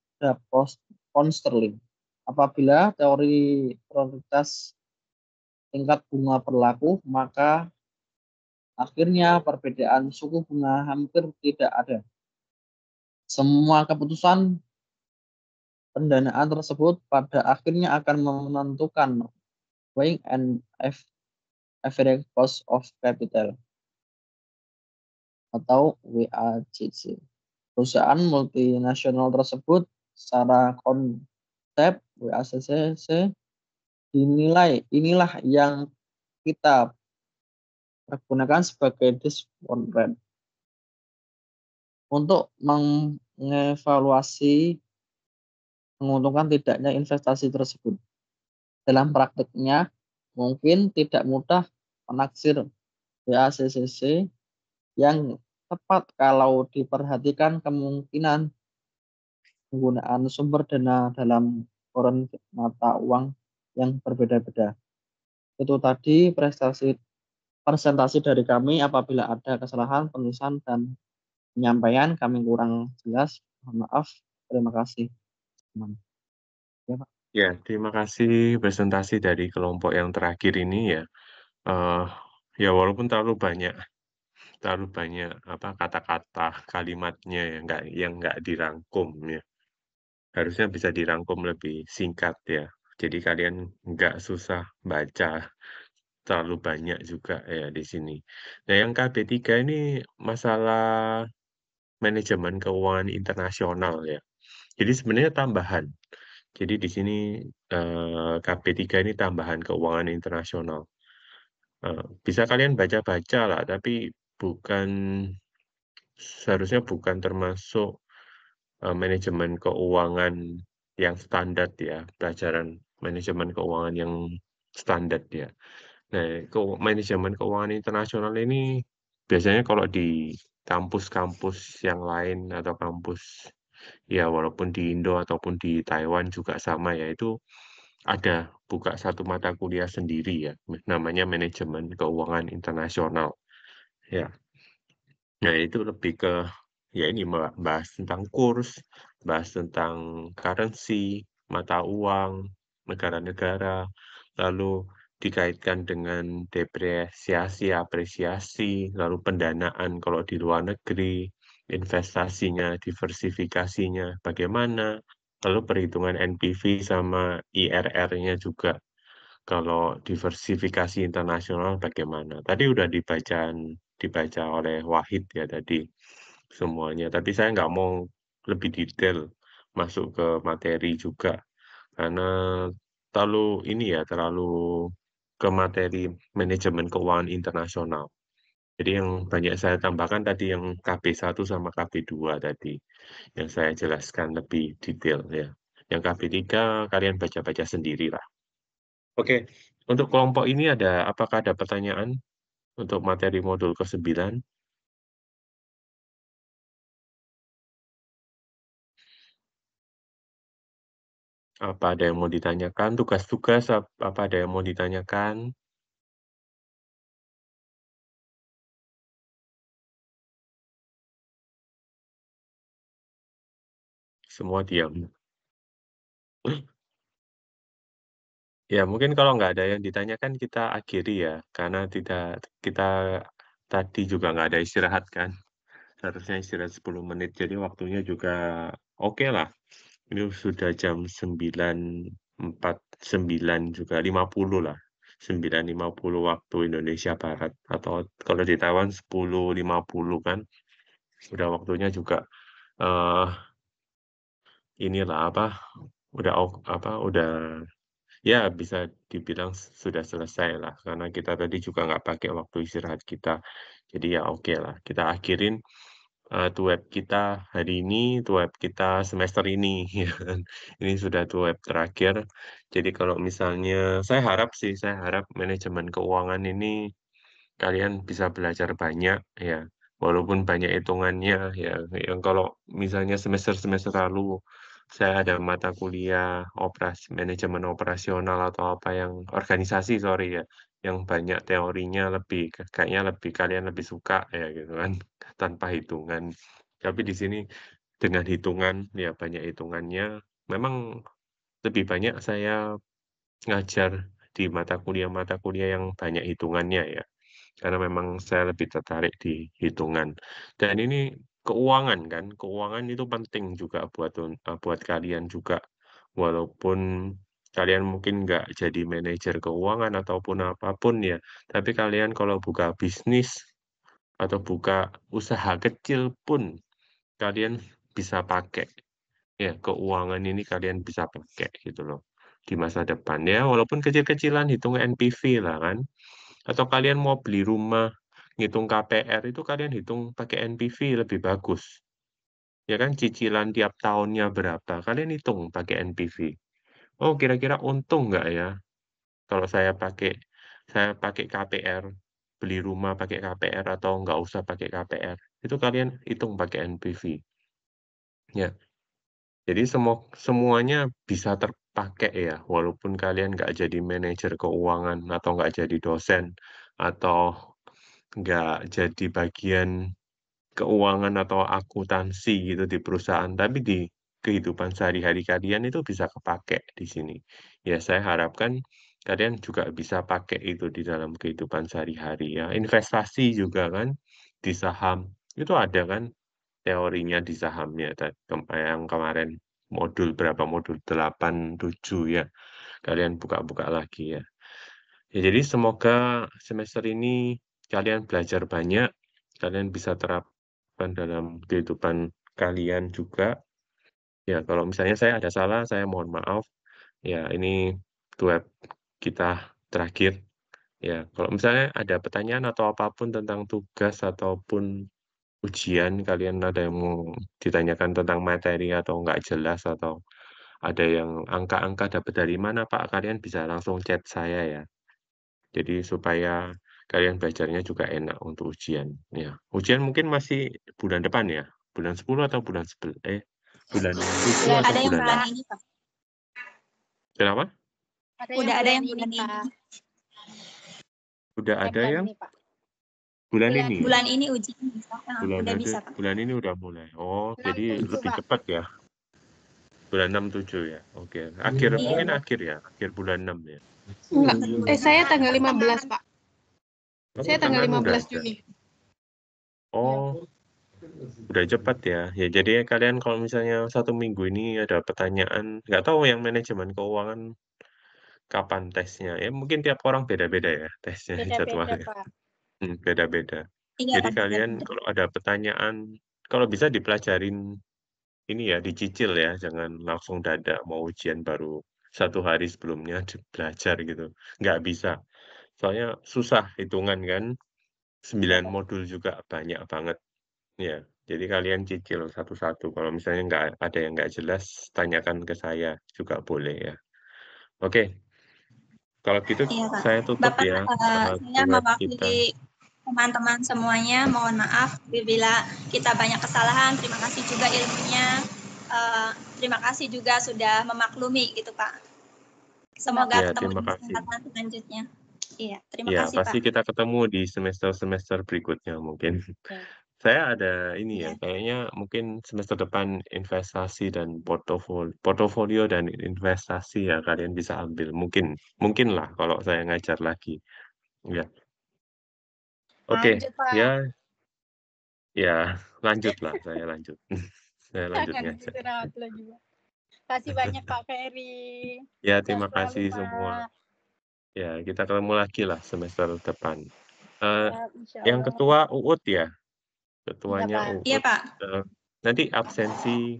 pound sterling. Apabila teori prioritas tingkat bunga berlaku, maka akhirnya perbedaan suku bunga hampir tidak ada. Semua keputusan pendanaan tersebut pada akhirnya akan menentukan weighing and average cost of capital atau WACC. Perusahaan multinasional tersebut secara konsep WACC dinilai inilah yang kita pergunakan sebagai discount rate untuk mengevaluasi menguntungkan tidaknya investasi tersebut. Dalam praktiknya mungkin tidak mudah menaksir WACC yang tepat kalau diperhatikan kemungkinan penggunaan sumber dana dalam foreign mata uang yang berbeda-beda. Itu tadi presentasi dari kami. Apabila ada kesalahan penulisan dan penyampaian kami kurang jelas, mohon maaf. Terima kasih. Ya, Pak. Ya, terima kasih presentasi dari kelompok yang terakhir ini ya. Ya walaupun terlalu banyak apa kata-kata kalimatnya yang nggak dirangkum ya. Harusnya bisa dirangkum lebih singkat ya. Jadi kalian nggak susah baca terlalu banyak juga ya di sini. Nah, yang KB3 ini masalah manajemen keuangan internasional ya. Jadi sebenarnya tambahan. Jadi di sini KB3 ini tambahan keuangan internasional. Bisa kalian baca-baca lah, tapi seharusnya bukan termasuk manajemen keuangan yang standar ya, pelajaran manajemen keuangan yang standar ya. Nah, manajemen keuangan internasional ini biasanya kalau di kampus-kampus yang lain atau kampus ya walaupun di Indo ataupun di Taiwan juga sama ya, itu ada buka satu mata kuliah sendiri ya, namanya manajemen keuangan internasional, ya. Nah, itu lebih ke ya ini bahas tentang kurs, bahas tentang currency, mata uang, negara-negara, lalu dikaitkan dengan depresiasi, apresiasi, lalu pendanaan kalau di luar negeri, investasinya, diversifikasinya bagaimana, lalu perhitungan NPV sama IRR-nya juga. Kalau diversifikasi internasional bagaimana? Tadi udah dibaca oleh Wahid ya tadi semuanya, tapi saya nggak mau lebih detail masuk ke materi juga, karena terlalu ini ya, terlalu ke materi manajemen keuangan internasional. Jadi yang banyak saya tambahkan tadi yang KB1 sama KB2 tadi, yang saya jelaskan lebih detail ya. Yang KB3 kalian baca-baca sendirilah. Oke, untuk kelompok ini apakah ada pertanyaan untuk materi modul ke-9? Apa ada yang mau ditanyakan? Tugas-tugas apa ada yang mau ditanyakan? Semua diam. Ya, mungkin kalau nggak ada yang ditanyakan kita akhiri ya, karena kita tadi juga nggak ada istirahat kan. Seharusnya istirahat 10 menit, jadi waktunya juga oke lah. Ini sudah jam 9.49 juga, 50 lah. 9.50 waktu Indonesia Barat. Atau kalau di Taiwan 10.50 kan. Udah waktunya juga eh inilah udah ya bisa dibilang sudah selesai lah. Karena kita tadi juga nggak pakai waktu istirahat kita. Jadi ya oke lah, kita akhirin web kita hari ini, web kita semester ini, ya kan. Ini sudah web terakhir. Jadi kalau misalnya saya harap manajemen keuangan ini kalian bisa belajar banyak ya. Walaupun banyak hitungannya ya. Yang kalau misalnya semester-semester lalu saya ada mata kuliah manajemen operasional atau apa yang organisasi sorry ya, yang banyak teorinya kayaknya kalian lebih suka ya gitu kan tanpa hitungan. Tapi di sini dengan hitungan ya banyak hitungannya. Memang lebih banyak saya ngajar di mata kuliah yang banyak hitungannya ya. Karena memang saya lebih tertarik di hitungan. Dan ini keuangan kan, keuangan itu penting juga buat kalian juga. Walaupun kalian mungkin nggak jadi manajer keuangan ataupun apapun ya, tapi kalian kalau buka bisnis atau buka usaha kecil pun kalian bisa pakai. Ya, keuangan ini kalian bisa pakai gitu loh di masa depan ya, walaupun kecil-kecilan hitung NPV lah kan. Atau kalian mau beli rumah, ngitung KPR itu kalian hitung pakai NPV lebih bagus. Ya kan, cicilan tiap tahunnya berapa, kalian hitung pakai NPV. Oh, kira-kira untung nggak ya kalau saya pakai KPR, beli rumah pakai KPR atau nggak usah pakai KPR. Itu kalian hitung pakai NPV. Ya, jadi semuanya bisa terpakai ya, walaupun kalian nggak jadi manajer keuangan atau nggak jadi dosen atau nggak jadi bagian keuangan atau akuntansi gitu di perusahaan, tapi di kehidupan sehari-hari kalian itu bisa kepakai di sini. Ya, saya harapkan kalian juga bisa pakai itu di dalam kehidupan sehari-hari ya. Investasi juga kan, di saham, itu ada kan teorinya di sahamnya yang kemarin modul 8, 7 ya. Kalian buka-buka lagi ya. Ya, jadi semoga semester ini kalian belajar banyak, kalian bisa terapkan dalam kehidupan kalian juga. Ya, kalau misalnya saya ada salah, saya mohon maaf. Ya, ini web kita terakhir. Ya, kalau misalnya ada pertanyaan atau apapun tentang tugas ataupun ujian, kalian ada yang mau ditanyakan tentang materi atau nggak jelas atau ada yang angka-angka dapat dari mana, Pak, kalian bisa langsung chat saya ya. Jadi supaya kalian belajarnya juga enak untuk ujian. Ya, ujian mungkin masih bulan depan ya? Bulan 10 atau bulan bulan 7 atau Ada yang bulan bulan 6? ini, Pak. Kenapa? Udah ada yang bulan ini. Udah ada yang Pak. bulan ini? Bulan ini ujian bisa. Udah bisa, Pak. Bulan ini udah mulai. Oh, 6, jadi 7, lebih Pak. cepat ya? Bulan 6, 7 ya? Oke. Mungkin akhir ya? Akhir bulan 6 ya? Enggak. Saya tanggal 15, Pak. Saya tanggal Pertengahan udah 15 ada. Juni. Oh, udah cepat ya. Ya, jadi kalian kalau misalnya 1 minggu ini ada pertanyaan, nggak tahu yang manajemen keuangan kapan tesnya. Ya, mungkin tiap orang beda-beda ya tesnya, Beda-beda, jadwalnya. Pak. Beda-beda. Iya, Jadi Pak. kalian kalau ada pertanyaan, kalau bisa dipelajarin ini ya, dicicil ya, jangan langsung dadak mau ujian baru 1 hari sebelumnya belajar gitu. Nggak bisa. Soalnya susah hitungan kan, 9 modul juga banyak banget. Ya, jadi kalian cicil satu-satu. Kalau misalnya nggak ada yang nggak jelas, tanyakan ke saya juga boleh ya. Oke, kalau gitu Iya, Pak. saya tutup Bapak, ya saya web kita. mewakili teman-teman semuanya, mohon maaf bila kita banyak kesalahan. Terima kasih juga ilmunya. Terima kasih juga sudah memaklumi gitu, Pak. Semoga Ya, ketemu terima di kasih. kesempatan selanjutnya. Iya, terima Ya, kasih, pasti Pak. kita ketemu di semester-semester berikutnya mungkin. Ya. Saya ada ini ya, Iya. kayaknya mungkin semester depan investasi dan portofolio dan investasi ya kalian bisa ambil. Mungkin lah kalau saya ngajar lagi. Ya. Oke, Lanjut, Pak. ya lanjut lah, saya lanjut. Saya lanjut Jangan ngajar. istirahat lagi, Pak. Kasih banyak, Pak Ferry. Ya, Sukses terima selalu, kasih Pak. semua. Ya, kita ketemu lagi lah semester depan. Ya, insya Yang Allah. ketua Uut ya? Iya, Ketuanya Pak. Iya, Uut. Pak. Nanti absensi